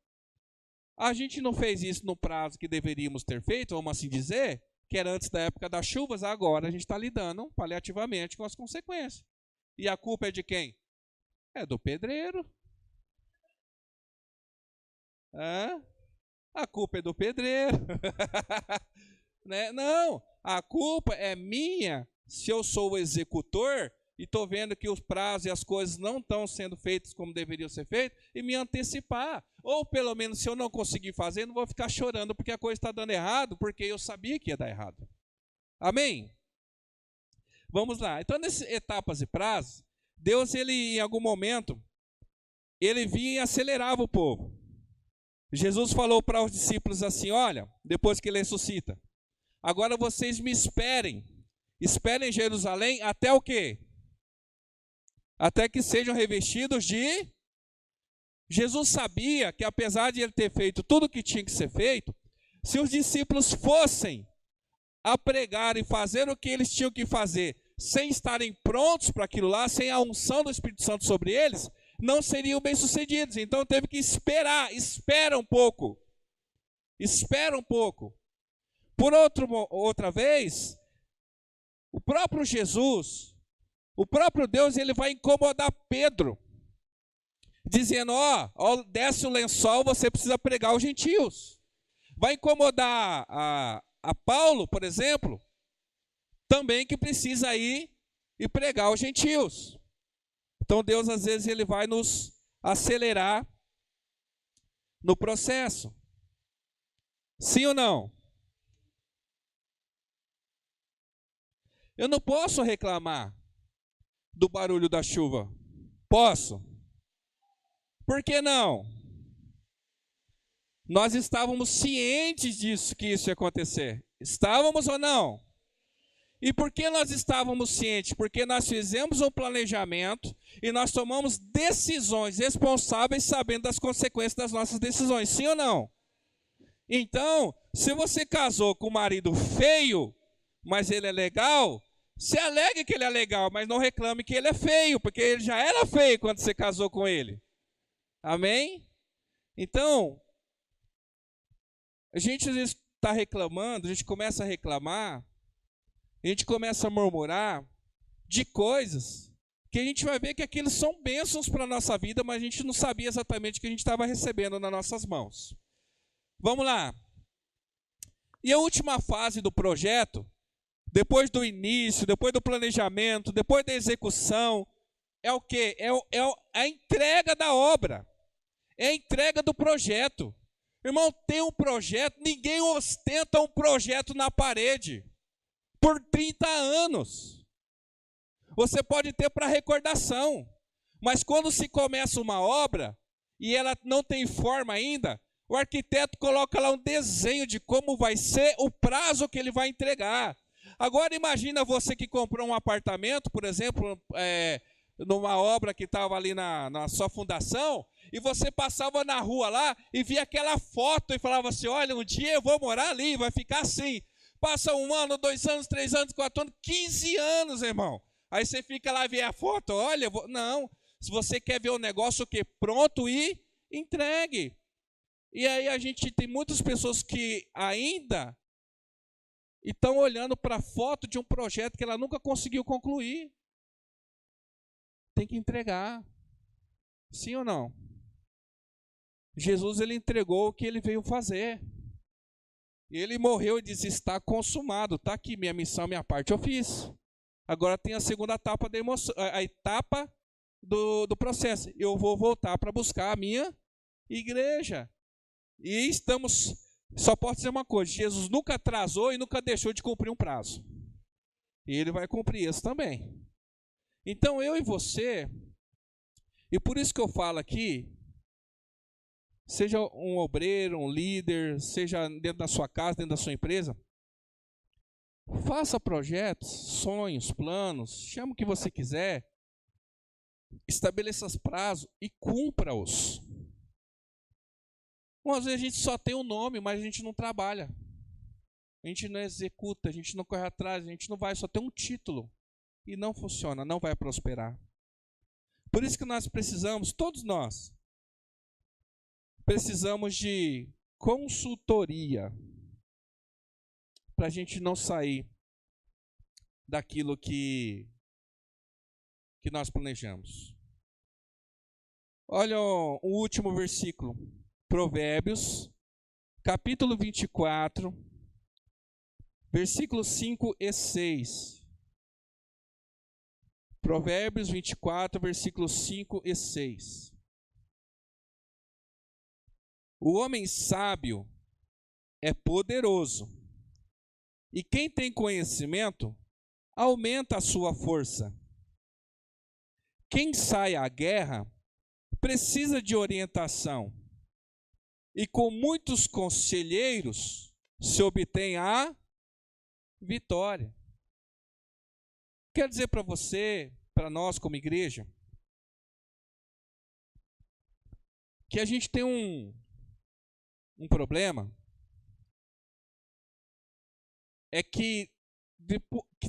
A gente não fez isso no prazo que deveríamos ter feito, vamos assim dizer, que era antes da época das chuvas, agora a gente está lidando paliativamente com as consequências. E a culpa é de quem? É do pedreiro. A culpa é do pedreiro. Né? Não, a culpa é minha se eu sou o executor e estou vendo que os prazos e as coisas não estão sendo feitas como deveriam ser feitas e me antecipar. Ou pelo menos se eu não conseguir fazer, não vou ficar chorando porque a coisa está dando errado, porque eu sabia que ia dar errado. Amém? Vamos lá. Então, nessas etapas e prazos, Deus, ele em algum momento, ele vinha e acelerava o povo. Jesus falou para os discípulos assim, olha, depois que ele ressuscita, agora vocês me esperem em Jerusalém até o quê? Até que sejam revestidos de... Jesus sabia que apesar de ele ter feito tudo o que tinha que ser feito, se os discípulos fossem a pregar e fazer o que eles tinham que fazer, sem estarem prontos para aquilo lá, sem a unção do Espírito Santo sobre eles, não seriam bem-sucedidos. Então teve que esperar, espera um pouco. Espera um pouco. Por outra vez, o próprio Jesus, o próprio Deus, ele vai incomodar Pedro, dizendo, desce o lençol, você precisa pregar aos gentios. Vai incomodar a Paulo, por exemplo, também que precisa ir e pregar aos gentios. Então Deus, às vezes, ele vai nos acelerar no processo. Sim ou não? Eu não posso reclamar do barulho da chuva. Posso? Por que não? Nós estávamos cientes disso, que isso ia acontecer. Estávamos ou não? E por que nós estávamos cientes? Porque nós fizemos um planejamento e nós tomamos decisões responsáveis sabendo das consequências das nossas decisões. Sim ou não? Então, se você casou com um marido feio, mas ele é legal, se alegue que ele é legal, mas não reclame que ele é feio, porque ele já era feio quando você casou com ele. Amém? Então, a gente às vezes está reclamando, a gente começa a reclamar, a gente começa a murmurar de coisas que a gente vai ver que aqueles são bênçãos para a nossa vida, mas a gente não sabia exatamente o que a gente estava recebendo nas nossas mãos. Vamos lá. E a última fase do projeto, depois do início, depois do planejamento, depois da execução, é o quê? É a entrega da obra, é a entrega do projeto. Irmão, tem um projeto, ninguém ostenta um projeto na parede por 30 anos. Você pode ter para recordação, mas quando se começa uma obra e ela não tem forma ainda, o arquiteto coloca lá um desenho de como vai ser o prazo que ele vai entregar. Agora imagina você que comprou um apartamento, por exemplo, numa obra que estava ali na sua fundação, e você passava na rua lá e via aquela foto e falava assim, olha, um dia eu vou morar ali, vai ficar assim. Passa 1 ano, 2 anos, 3 anos, 4 anos, 15 anos, irmão. Aí você fica lá e vê a foto, olha, não. Se você quer ver o negócio que pronto e entregue. E aí a gente tem muitas pessoas que ainda estão olhando para a foto de um projeto que ela nunca conseguiu concluir. Tem que entregar. Sim ou não? Jesus, ele entregou o que ele veio fazer. Ele morreu e disse, está consumado. Está aqui, minha missão, minha parte eu fiz. Agora tem a segunda etapa da emoção, a etapa do processo. Eu vou voltar para buscar a minha igreja. E só posso dizer uma coisa, Jesus nunca atrasou e nunca deixou de cumprir um prazo. E ele vai cumprir isso também. Então eu e você, e por isso que eu falo aqui, seja um obreiro, um líder, seja dentro da sua casa, dentro da sua empresa, faça projetos, sonhos, planos, chame o que você quiser, estabeleça os prazos e cumpra-os. Às vezes a gente só tem um nome, mas a gente não trabalha. A gente não executa, a gente não corre atrás, a gente não vai, só tem um título. E não funciona, não vai prosperar. Por isso que nós precisamos, todos nós, precisamos de consultoria para a gente não sair daquilo que nós planejamos. Olha o último versículo, Provérbios, capítulo 24, versículos 5 e 6. Provérbios 24, versículos 5 e 6. O homem sábio é poderoso, e quem tem conhecimento aumenta a sua força. Quem sai à guerra precisa de orientação, e com muitos conselheiros se obtém a vitória. Quero dizer para você, para nós como igreja, que a gente tem um problema, é que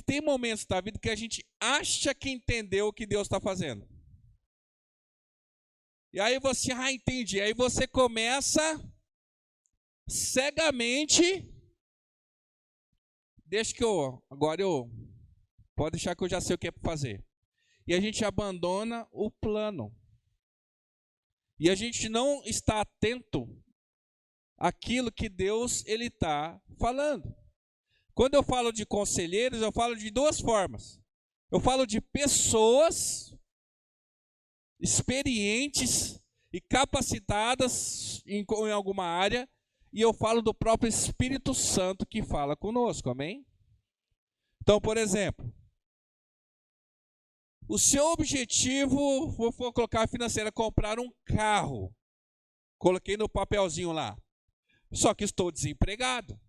tem momentos da vida que a gente acha que entendeu o que Deus está fazendo. E aí você, entendi. Aí você começa cegamente, pode deixar que eu já sei o que é para fazer. E a gente abandona o plano. E a gente não está atento àquilo que Deus ele está falando. Quando eu falo de conselheiros, eu falo de duas formas. Eu falo de pessoas experientes e capacitadas em alguma área, e eu falo do próprio Espírito Santo que fala conosco, amém? Então, por exemplo, o seu objetivo, vou colocar financeira, comprar um carro. Coloquei no papelzinho lá. Só que estou desempregado.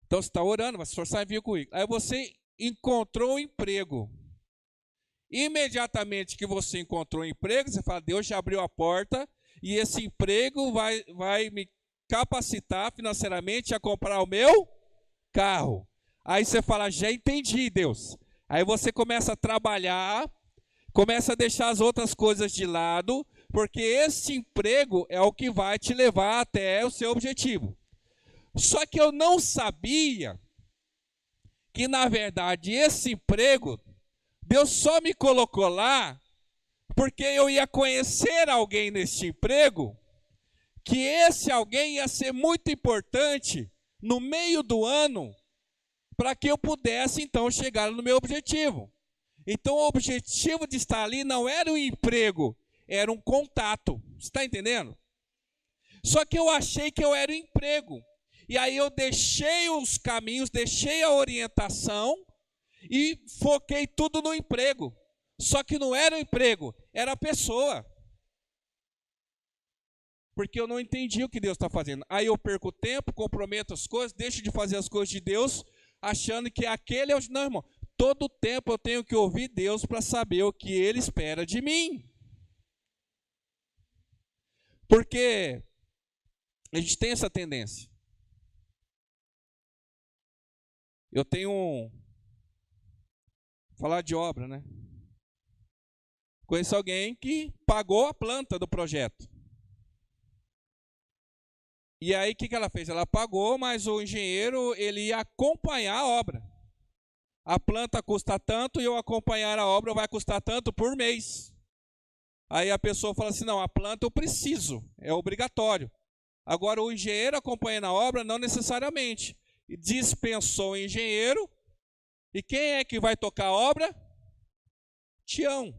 Então você está orando, vai se esforçar em vir comigo. Aí você encontrou um emprego. Imediatamente que você encontrou um emprego, você fala, Deus já abriu a porta e esse emprego vai me capacitar financeiramente a comprar o meu carro. Aí você fala, já entendi, Deus. Aí você começa a trabalhar, começa a deixar as outras coisas de lado, porque esse emprego é o que vai te levar até o seu objetivo. Só que eu não sabia que, na verdade, esse emprego, Deus só me colocou lá porque eu ia conhecer alguém nesse emprego que esse alguém ia ser muito importante no meio do ano para que eu pudesse, então, chegar no meu objetivo. Então, o objetivo de estar ali não era um emprego, era um contato. Você está entendendo? Só que eu achei que eu era o emprego. E aí eu deixei os caminhos, deixei a orientação e foquei tudo no emprego. Só que não era o emprego, era a pessoa. Porque eu não entendi o que Deus está fazendo. Aí eu perco tempo, comprometo as coisas, deixo de fazer as coisas de Deus, achando que aquele é o... Não, irmão. Todo tempo eu tenho que ouvir Deus para saber o que Ele espera de mim. Porque a gente tem essa tendência. Eu tenho falar de obra, né? Conheço alguém que pagou a planta do projeto. E aí o que ela fez? Ela pagou, mas o engenheiro ele ia acompanhar a obra. A planta custa tanto e eu acompanhar a obra vai custar tanto por mês. Aí a pessoa fala assim, não, a planta eu preciso, é obrigatório. Agora o engenheiro acompanhando a obra não necessariamente. Dispensou o engenheiro. E quem é que vai tocar a obra? Tião.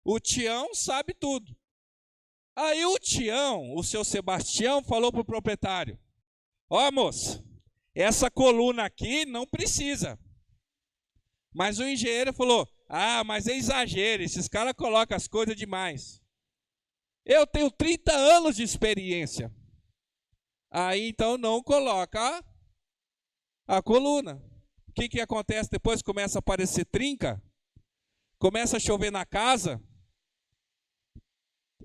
O Tião sabe tudo. Aí o Tião, o seu Sebastião, falou para o proprietário, ó moça, essa coluna aqui não precisa. Mas o engenheiro falou, mas é exagero, esses caras colocam as coisas demais. Eu tenho 30 anos de experiência. Aí então não coloca a coluna. O que acontece depois? Começa a aparecer trinca, começa a chover na casa.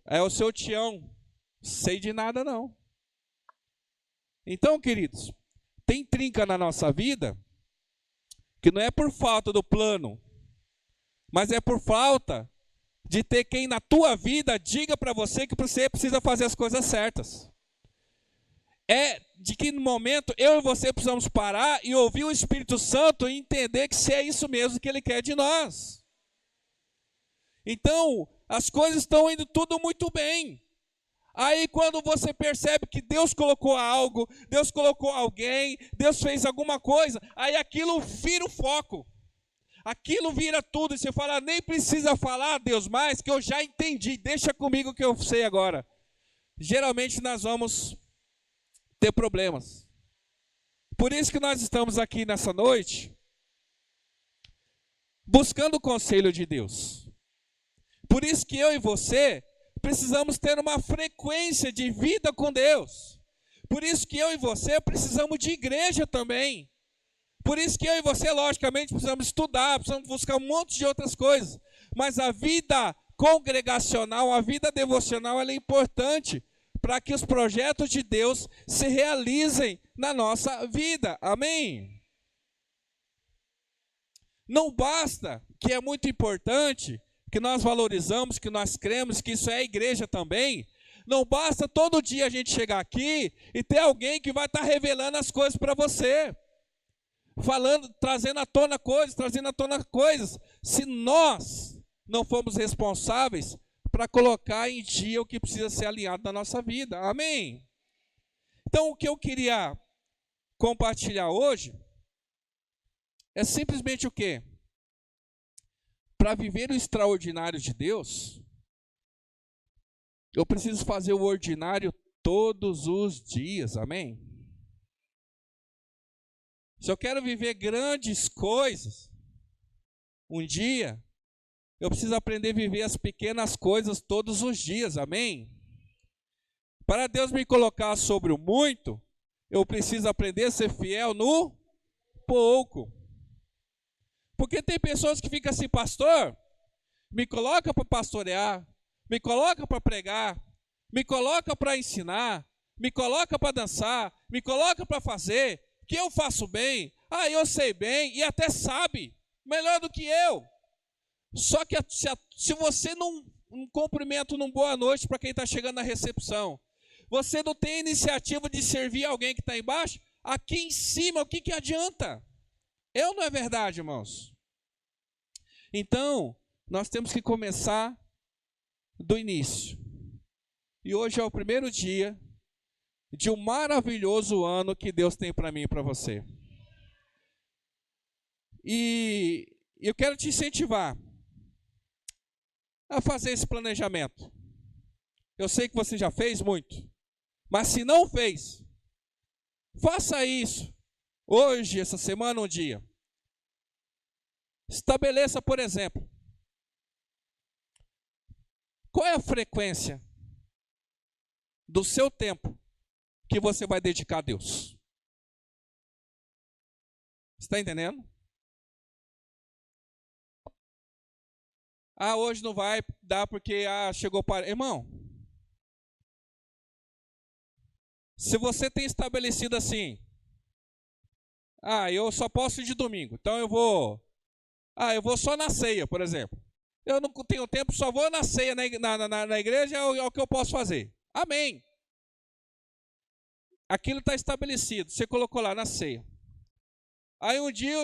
É o seu Tião, sei de nada não. Então, queridos, tem trinca na nossa vida que não é por falta do plano, mas é por falta de ter quem na tua vida diga para você que você precisa fazer as coisas certas. É de que no momento eu e você precisamos parar e ouvir o Espírito Santo e entender que se é isso mesmo que Ele quer de nós. Então, as coisas estão indo tudo muito bem. Aí quando você percebe que Deus colocou algo, Deus colocou alguém, Deus fez alguma coisa, aí aquilo vira o foco. Aquilo vira tudo. E você fala, nem precisa falar, Deus, mais, que eu já entendi. Deixa comigo que eu sei agora. Geralmente nós vamos ter problemas. Por isso que nós estamos aqui nessa noite, buscando o conselho de Deus. Por isso que eu e você precisamos ter uma frequência de vida com Deus. Por isso que eu e você precisamos de igreja também. Por isso que eu e você, logicamente, precisamos estudar, precisamos buscar um monte de outras coisas. Mas a vida congregacional, a vida devocional, ela é importante para que os projetos de Deus se realizem na nossa vida. Amém? Não basta, que é muito importante, que nós valorizamos, que nós cremos, que isso é a igreja também. Não basta todo dia a gente chegar aqui e ter alguém que vai estar revelando as coisas para você. Falando, trazendo à tona coisas, se nós não formos responsáveis para colocar em dia o que precisa ser alinhado na nossa vida. Amém? Então, o que eu queria compartilhar hoje é simplesmente o quê? Para viver o extraordinário de Deus, eu preciso fazer o ordinário todos os dias, amém? Se eu quero viver grandes coisas, um dia, eu preciso aprender a viver as pequenas coisas todos os dias, amém? Para Deus me colocar sobre o muito, eu preciso aprender a ser fiel no pouco. Porque tem pessoas que ficam assim, pastor, me coloca para pastorear, me coloca para pregar, me coloca para ensinar, me coloca para dançar, me coloca para fazer, que eu faço bem, eu sei bem, e até sabe, melhor do que eu. Só que se você não cumprimenta um boa noite para quem está chegando na recepção, você não tem a iniciativa de servir alguém que está embaixo, aqui em cima, o que adianta? Não é verdade, irmãos? Então, nós temos que começar do início. E hoje é o primeiro dia de um maravilhoso ano que Deus tem para mim e para você. E eu quero te incentivar a fazer esse planejamento. Eu sei que você já fez muito, mas se não fez, faça isso hoje, essa semana, um dia. Estabeleça, por exemplo, qual é a frequência do seu tempo que você vai dedicar a Deus. Está entendendo? Ah, hoje não vai dar porque chegou para... Irmão, se você tem estabelecido assim, eu só posso ir de domingo, então eu vou só na ceia, por exemplo. Eu não tenho tempo, só vou na ceia na igreja, é o que eu posso fazer. Amém. Aquilo está estabelecido, você colocou lá na ceia. Aí um dia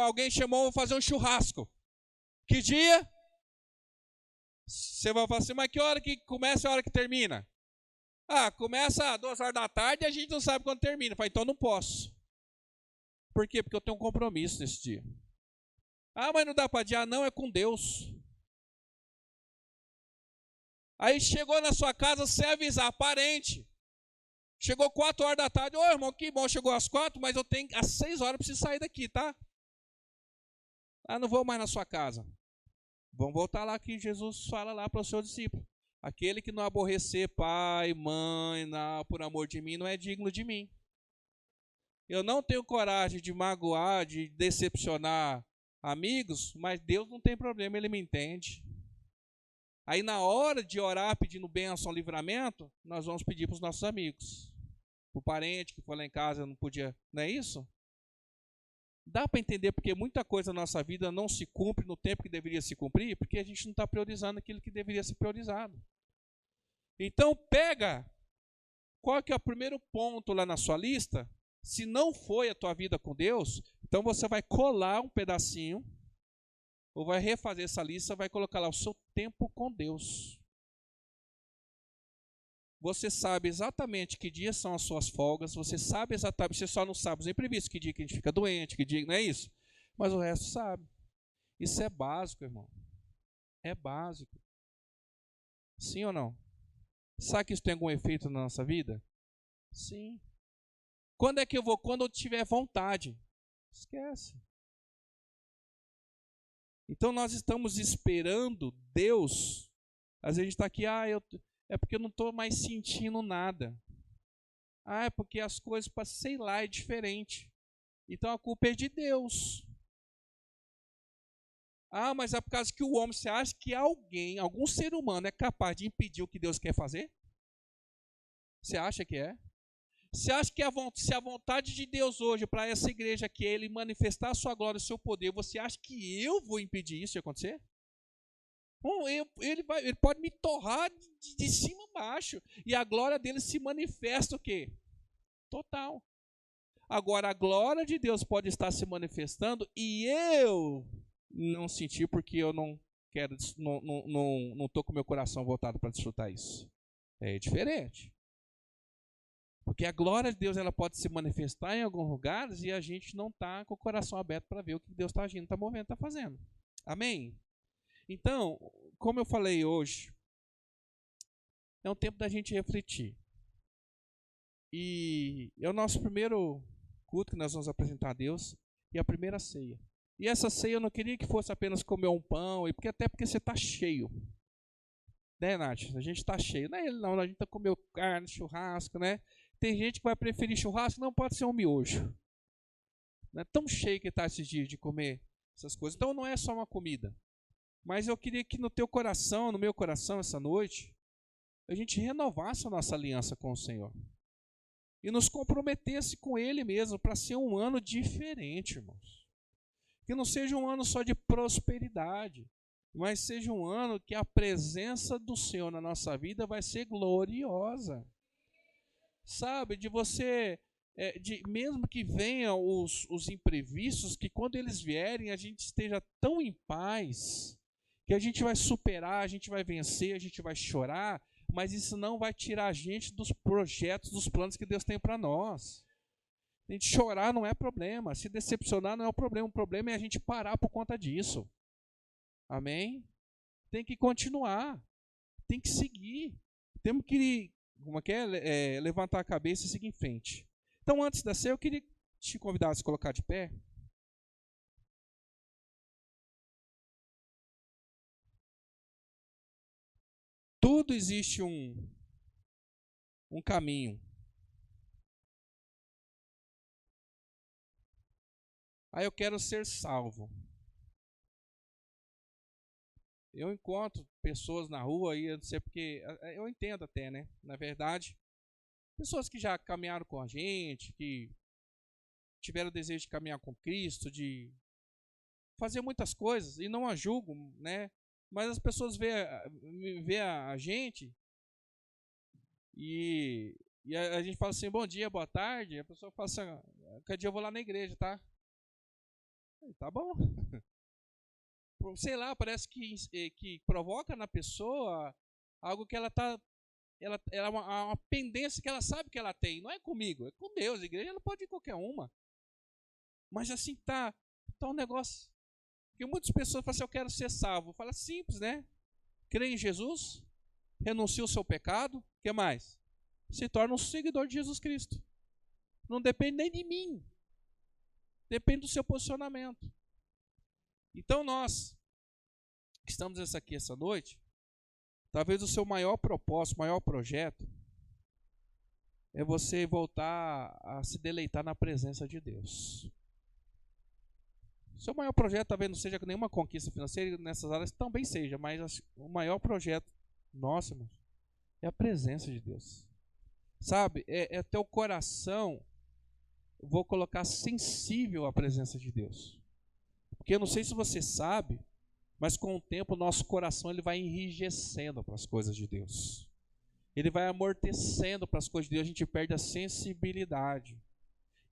alguém chamou, vou fazer um churrasco. Que dia? Você vai falar assim, mas que hora que começa e a hora que termina? Começa às 2 horas da tarde e a gente não sabe quando termina. Fala, então não posso. Por quê? Porque eu tenho um compromisso nesse dia. Mas não dá para adiar, não, é com Deus. Aí chegou na sua casa sem avisar, parente. Chegou 4 horas da tarde, irmão, que bom, chegou às 4, mas eu tenho às 6 horas, eu preciso sair daqui, tá? Não vou mais na sua casa. Vamos voltar lá que Jesus fala lá para o seu discípulo. Aquele que não aborrecer pai, mãe, por amor de mim, não é digno de mim. Eu não tenho coragem de magoar, de decepcionar amigos, mas Deus não tem problema, Ele me entende. Aí na hora de orar pedindo bênção, livramento, nós vamos pedir para os nossos amigos. Para o parente que foi lá em casa não podia, não é isso? Dá para entender porque muita coisa na nossa vida não se cumpre no tempo que deveria se cumprir, porque a gente não está priorizando aquilo que deveria ser priorizado. Então pega, qual que é o primeiro ponto lá na sua lista? Se não foi a tua vida com Deus, então você vai colar um pedacinho, ou vai refazer essa lista, vai colocar lá o seu tempo com Deus. Você sabe exatamente que dias são as suas folgas, você sabe exatamente, você só não sabe os imprevistos, que dia que a gente fica doente, que dia, não é isso? Mas o resto sabe. Isso é básico, irmão. É básico. Sim ou não? Sabe que isso tem algum efeito na nossa vida? Sim. Quando é que eu vou? Quando eu tiver vontade. Esquece. Então nós estamos esperando Deus. Às vezes a gente está aqui, é porque eu não estou mais sentindo nada. É porque as coisas, sei lá, é diferente. Então a culpa é de Deus. Mas é por causa que o homem, você acha que algum ser humano é capaz de impedir o que Deus quer fazer? Você acha que é? Você acha que se a vontade de Deus hoje para essa igreja aqui é Ele manifestar a sua glória e o seu poder, você acha que eu vou impedir isso de acontecer? Ele pode me torrar de cima a baixo. E a glória dele se manifesta o quê? Total. Agora, a glória de Deus pode estar se manifestando e eu não sentir porque eu não quero, não estou com meu coração voltado para desfrutar isso. É diferente. Porque a glória de Deus ela pode se manifestar em alguns lugares e a gente não está com o coração aberto para ver o que Deus está agindo, está movendo, está fazendo. Amém? Então, como eu falei hoje, é um tempo da gente refletir. E é o nosso primeiro culto que nós vamos apresentar a Deus e a primeira ceia. E essa ceia eu não queria que fosse apenas comer um pão, até porque você está cheio. Né, Nath? A gente está cheio. Não é ele não, a gente está comendo carne, churrasco, né? Tem gente que vai preferir churrasco, não pode ser um miojo. Não é tão cheio que está esses dias de comer essas coisas. Então não é só uma comida. Mas eu queria que no teu coração, no meu coração, essa noite, a gente renovasse a nossa aliança com o Senhor. E nos comprometesse com Ele mesmo para ser um ano diferente, irmãos. Que não seja um ano só de prosperidade, mas seja um ano que a presença do Senhor na nossa vida vai ser gloriosa. Sabe, de você, mesmo que venham os imprevistos, que quando eles vierem a gente esteja tão em paz, que a gente vai superar, a gente vai vencer, a gente vai chorar, mas isso não vai tirar a gente dos projetos, dos planos que Deus tem para nós. A gente chorar não é problema, se decepcionar não é o problema é a gente parar por conta disso. Amém? Tem que continuar, tem que seguir, temos que levantar a cabeça e seguir em frente. Então, antes da ceia, eu queria te convidar a se colocar de pé. Tudo existe um caminho. Aí eu quero ser salvo. Eu encontro pessoas na rua e eu não sei porque, eu entendo até, né? Na verdade, pessoas que já caminharam com a gente, que tiveram o desejo de caminhar com Cristo, de fazer muitas coisas, e não a julgo, né? Mas as pessoas vê a gente e a gente fala assim, bom dia, boa tarde. A pessoa fala assim, cada dia eu vou lá na igreja, tá? Tá bom. Sei lá, parece que provoca na pessoa algo que ela é uma pendência que ela sabe que ela tem. Não é comigo, é com Deus. A igreja ela pode ir qualquer uma. Mas assim tá um negócio. Porque muitas pessoas falam assim, eu quero ser salvo. Fala simples, né? Crê em Jesus, renuncia o seu pecado, o que mais? Se torna um seguidor de Jesus Cristo. Não depende nem de mim. Depende do seu posicionamento. Então nós, que estamos aqui essa noite, talvez o seu maior propósito, maior projeto, é você voltar a se deleitar na presença de Deus. Seu maior projeto talvez não seja nenhuma conquista financeira, nessas áreas também seja, mas o maior projeto nosso, irmãos, é a presença de Deus. Sabe, é ter o coração, vou colocar sensível à presença de Deus. Porque eu não sei se você sabe, mas com o tempo o nosso coração ele vai enrijecendo para as coisas de Deus. Ele vai amortecendo para as coisas de Deus, a gente perde a sensibilidade.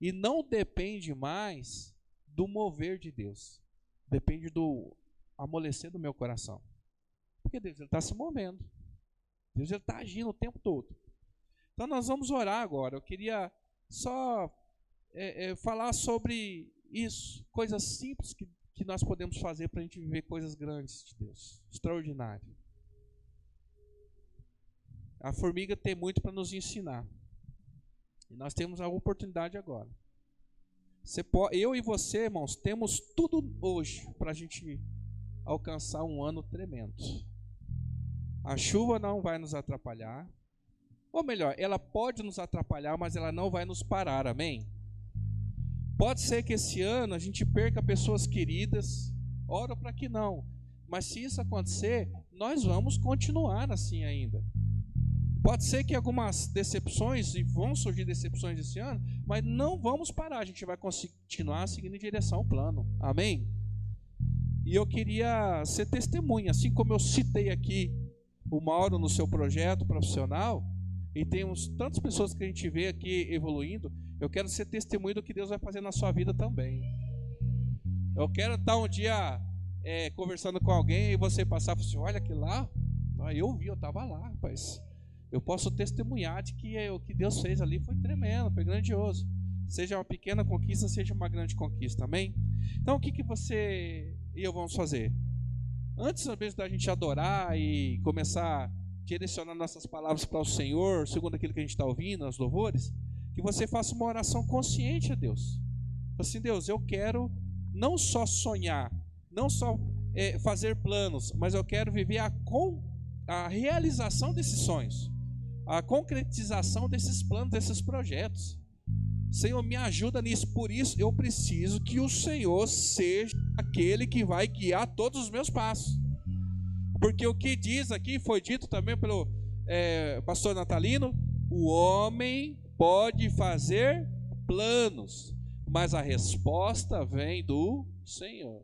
E não depende mais do mover de Deus. Depende do amolecer do meu coração. Porque Deus está se movendo. Deus está agindo o tempo todo. Então nós vamos orar agora. Eu queria só falar sobre isso. Coisas simples que nós podemos fazer para a gente viver coisas grandes de Deus. Extraordinário. A formiga tem muito para nos ensinar. E nós temos a oportunidade agora. Eu e você, irmãos, temos tudo hoje para a gente alcançar um ano tremendo. A chuva não vai nos atrapalhar. Ou melhor, ela pode nos atrapalhar, mas ela não vai nos parar, amém? Pode ser que esse ano a gente perca pessoas queridas, oro para que não. Mas se isso acontecer, nós vamos continuar assim ainda. Pode ser que algumas decepções, e vão surgir decepções esse ano, mas não vamos parar, a gente vai continuar seguindo em direção ao plano, amém? E eu queria ser testemunha, assim como eu citei aqui o Mauro no seu projeto profissional, e temos tantas pessoas que a gente vê aqui evoluindo, eu quero ser testemunha do que Deus vai fazer na sua vida também. Eu quero estar um dia conversando com alguém e você passar e falar assim, olha aquilo lá, eu vi, eu estava lá, rapaz. Eu posso testemunhar de que o que Deus fez ali foi tremendo, foi grandioso. Seja uma pequena conquista, seja uma grande conquista, amém? Então o que você e eu vamos fazer? Antes mesmo da gente adorar e começar a direcionar nossas palavras para o Senhor, segundo aquilo que a gente está ouvindo, os louvores, que você faça uma oração consciente a Deus. Assim, Deus, eu quero não só sonhar, não só fazer planos, mas eu quero viver a realização desses sonhos, a concretização desses planos, desses projetos. Senhor, me ajuda nisso. Por isso eu preciso que o Senhor seja aquele que vai guiar todos os meus passos. Porque o que diz aqui, foi dito também pelo pastor Natalino, o homem pode fazer planos, mas a resposta vem do Senhor.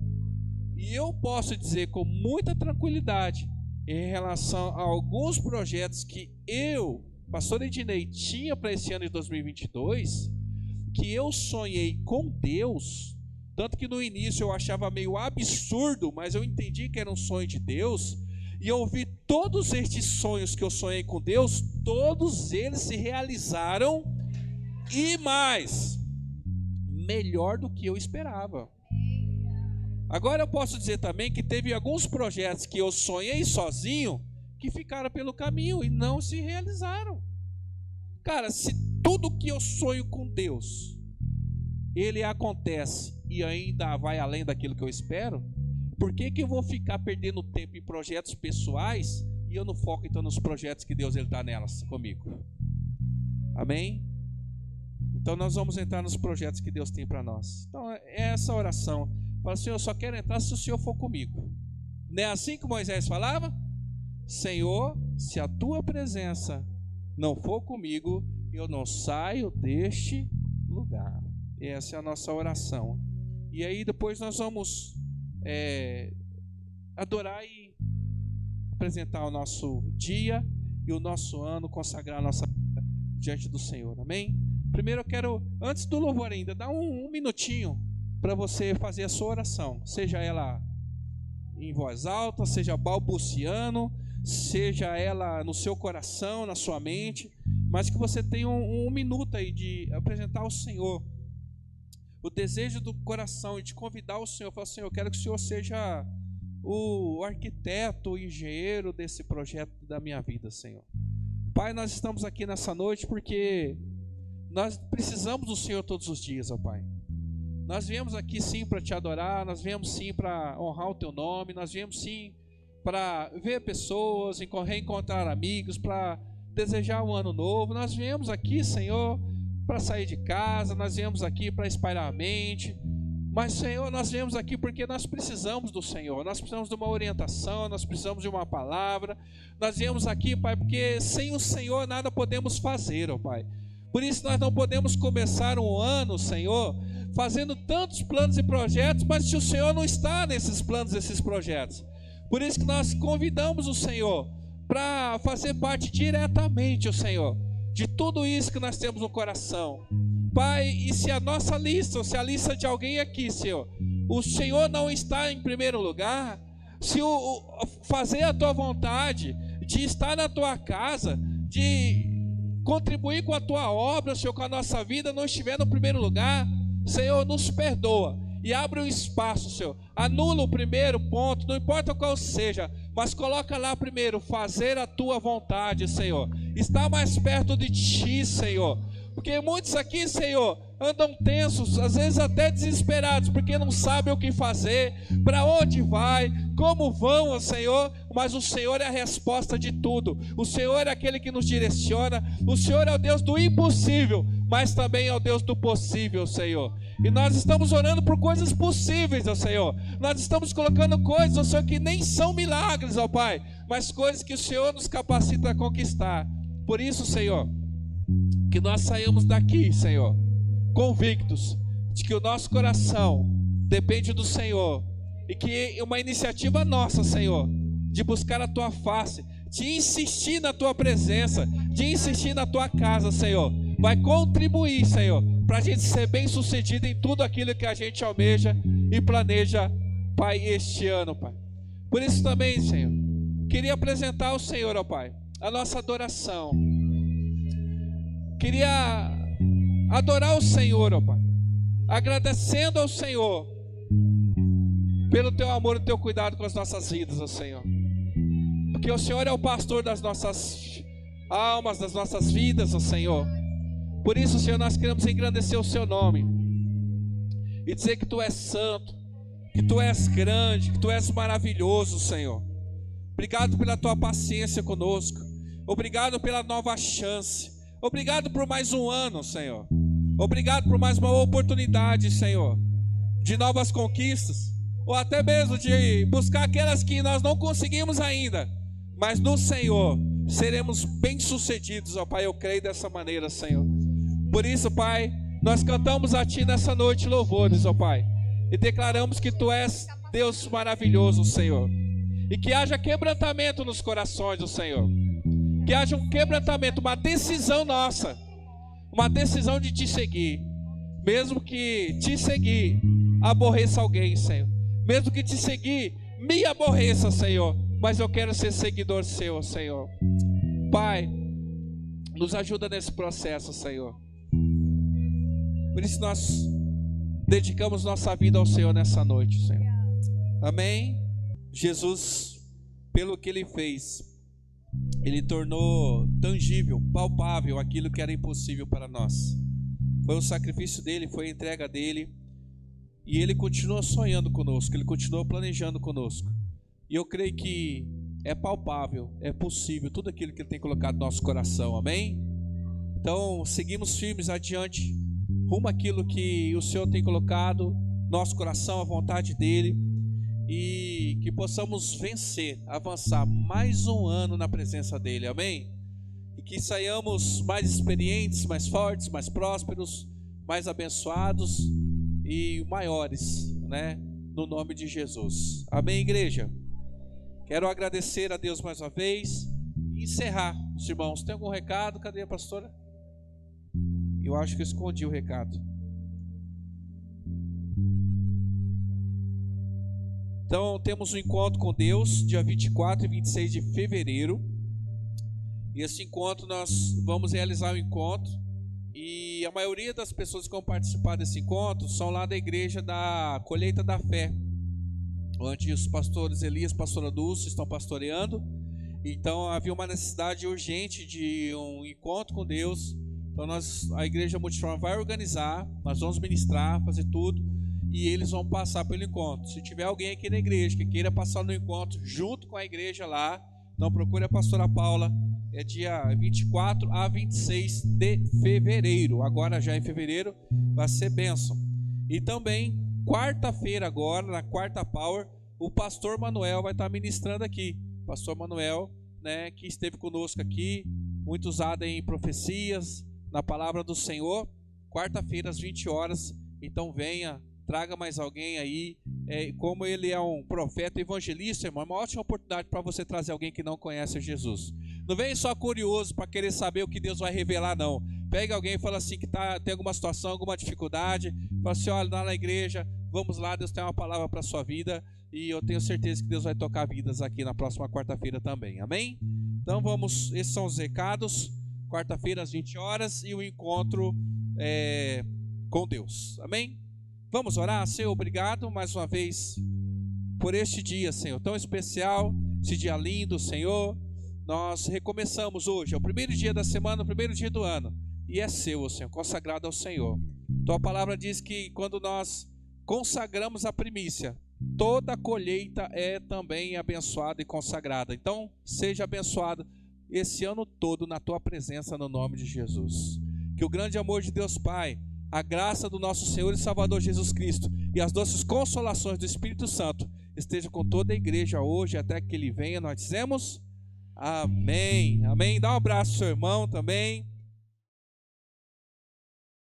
E eu posso dizer com muita tranquilidade, em relação a alguns projetos que eu, pastor Ednei, tinha para esse ano de 2022, que eu sonhei com Deus, tanto que no início eu achava meio absurdo, mas eu entendi que era um sonho de Deus, E eu vi todos estes sonhos que eu sonhei com Deus, todos eles se realizaram e mais, melhor do que eu esperava. Agora eu posso dizer também que teve alguns projetos que eu sonhei sozinho, que ficaram pelo caminho e não se realizaram. Cara, se tudo que eu sonho com Deus, ele acontece e ainda vai além daquilo que eu espero, por que eu vou ficar perdendo tempo em projetos pessoais e eu não foco então nos projetos que Deus está nelas comigo? Amém? Então nós vamos entrar nos projetos que Deus tem para nós. Então é essa oração. Fala, Senhor, eu só quero entrar se o Senhor for comigo. Não é assim que Moisés falava? Senhor, se a tua presença não for comigo, eu não saio deste lugar. Essa é a nossa oração. E aí depois nós vamos adorar e apresentar o nosso dia e o nosso ano, consagrar a nossa vida diante do Senhor. Amém? Primeiro eu quero, antes do louvor ainda, dar um minutinho para você fazer a sua oração, seja ela em voz alta, seja balbuciando, seja ela no seu coração, na sua mente, mas que você tenha um minuto aí de apresentar ao Senhor o desejo do coração e de convidar o Senhor. Falar, Senhor, eu quero que o Senhor seja o arquiteto, o engenheiro desse projeto da minha vida, Senhor. Pai, nós estamos aqui nessa noite porque nós precisamos do Senhor todos os dias, ó Pai. Nós viemos aqui sim para te adorar, nós viemos sim para honrar o teu nome, nós viemos sim para ver pessoas, reencontrar amigos, para desejar um ano novo. Nós viemos aqui, Senhor, para sair de casa, nós viemos aqui para espalhar a mente, mas, Senhor, nós viemos aqui porque nós precisamos do Senhor, nós precisamos de uma orientação, nós precisamos de uma palavra. Nós viemos aqui, Pai, porque sem o Senhor nada podemos fazer, ó Pai. Por isso nós não podemos começar um ano, Senhor, fazendo tantos planos e projetos, mas se o Senhor não está nesses planos, esses projetos. Por isso que nós convidamos o Senhor para fazer parte diretamente, o Senhor, de tudo isso que nós temos no coração. Pai, e se a nossa lista, ou se a lista de alguém aqui, Senhor, o Senhor não está em primeiro lugar, se fazer a tua vontade, de estar na tua casa, de contribuir com a tua obra, Senhor, com a nossa vida, não estiver no primeiro lugar, Senhor, nos perdoa e abre um espaço, Senhor. Anula o primeiro ponto, não importa qual seja, mas coloca lá primeiro, fazer a tua vontade, Senhor. Está mais perto de ti, Senhor. Porque muitos aqui, Senhor, andam tensos, às vezes até desesperados, porque não sabem o que fazer, para onde vai, como vão, Senhor. Mas o Senhor é a resposta de tudo. O Senhor é aquele que nos direciona. O Senhor é o Deus do impossível, mas também é o Deus do possível, Senhor. E nós estamos orando por coisas possíveis, ó Senhor. Nós estamos colocando coisas, ó Senhor, que nem são milagres, ó Pai, mas coisas que o Senhor nos capacita a conquistar. Por isso, Senhor, que nós saímos daqui, Senhor, convictos de que o nosso coração depende do Senhor, e que uma iniciativa nossa, Senhor, de buscar a tua face, de insistir na tua presença, de insistir na tua casa, Senhor, vai contribuir, Senhor, para a gente ser bem sucedido em tudo aquilo que a gente almeja e planeja, Pai, este ano, Pai. Por isso também, Senhor, queria apresentar ao Senhor, ó Pai, a nossa adoração. Queria adorar o Senhor, ó Pai, agradecendo ao Senhor pelo teu amor e teu cuidado com as nossas vidas, ó Senhor. Porque o Senhor é o pastor das nossas almas, das nossas vidas, ó Senhor. Por isso, Senhor, nós queremos engrandecer o seu nome e dizer que tu és santo, que tu és grande, que tu és maravilhoso, Senhor. Obrigado pela tua paciência conosco. Obrigado pela nova chance. Obrigado por mais um ano, Senhor. Obrigado por mais uma oportunidade, Senhor, de novas conquistas, ou até mesmo de buscar aquelas que nós não conseguimos ainda, mas no Senhor seremos bem-sucedidos, ó Pai. Eu creio dessa maneira, Senhor. Por isso, Pai, nós cantamos a Ti nessa noite louvores, ó Pai, e declaramos que Tu és Deus maravilhoso, Senhor. E que haja quebrantamento nos corações do Senhor. Que haja um quebrantamento, uma decisão nossa, uma decisão de Te seguir. Mesmo que Te seguir aborreça alguém, Senhor. Mesmo que Te seguir me aborreça, Senhor. mas eu quero ser seguidor seu, Senhor. Pai, nos ajuda nesse processo, Senhor. Por isso nós dedicamos nossa vida ao Senhor nessa noite, Senhor. Amém? Jesus, pelo que Ele fez, Ele tornou tangível, palpável aquilo que era impossível para nós. Foi o sacrifício dEle, foi a entrega dEle. E Ele continua sonhando conosco, Ele continua planejando conosco. E eu creio que é palpável, é possível tudo aquilo que Ele tem colocado no nosso coração, amém? Então seguimos firmes adiante, rumo àquilo que o Senhor tem colocado no nosso coração, a vontade dEle. E que possamos vencer, avançar mais um ano na presença dEle, amém? E que saiamos mais experientes, mais fortes, mais prósperos, mais abençoados e maiores, né? No nome de Jesus, amém, igreja? Quero agradecer a Deus mais uma vez e encerrar. Os irmãos, tem algum recado? Cadê a pastora? Eu acho que eu escondi o recado. Então temos um encontro com Deus, dia 24 e 26 de fevereiro. E esse encontro nós vamos realizar um encontro. E a maioria das pessoas que vão participar desse encontro são lá da igreja da Colheita da Fé, onde os pastores Elias e pastora Dulce estão pastoreando. Então havia uma necessidade urgente de um encontro com Deus. Então a igreja Multiforma vai organizar, nós vamos ministrar, fazer tudo, e eles vão passar pelo encontro. Se tiver alguém aqui na igreja que queira passar no encontro junto com a igreja lá, então procure a pastora Paula. É dia 24 a 26 de fevereiro. Agora já em fevereiro vai ser bênção. E também quarta-feira agora, na quarta Power, o pastor Manuel vai estar ministrando aqui. Pastor Manuel, né, que esteve conosco aqui, muito usado em profecias, na palavra do Senhor. Quarta-feira às 20 horas. Então venha, traga mais alguém aí. Como ele é um profeta evangelista, irmão, é uma ótima oportunidade para você trazer alguém que não conhece Jesus. Não vem só curioso para querer saber o que Deus vai revelar, não. Pega alguém e fala assim que tem alguma situação, alguma dificuldade. Fala assim, olha, lá na igreja, vamos lá, Deus tem uma palavra para a sua vida. E eu tenho certeza que Deus vai tocar vidas aqui na próxima quarta-feira também, amém? Então vamos, esses são os recados. Quarta-feira às 20 horas e o encontro com Deus, amém? Vamos orar? Senhor, obrigado mais uma vez por este dia, Senhor, tão especial, esse dia lindo, Senhor. Nós recomeçamos hoje, é o primeiro dia da semana, o primeiro dia do ano, e é seu, Senhor, consagrado ao Senhor. Tua palavra diz que quando nós consagramos a primícia, toda a colheita é também abençoada e consagrada. Então, seja abençoado esse ano todo na tua presença, no nome de Jesus. Que o grande amor de Deus Pai, a graça do nosso Senhor e Salvador Jesus Cristo e as doces consolações do Espírito Santo esteja com toda a igreja hoje até que Ele venha. Nós dizemos amém, amém. Dá um abraço ao seu irmão também.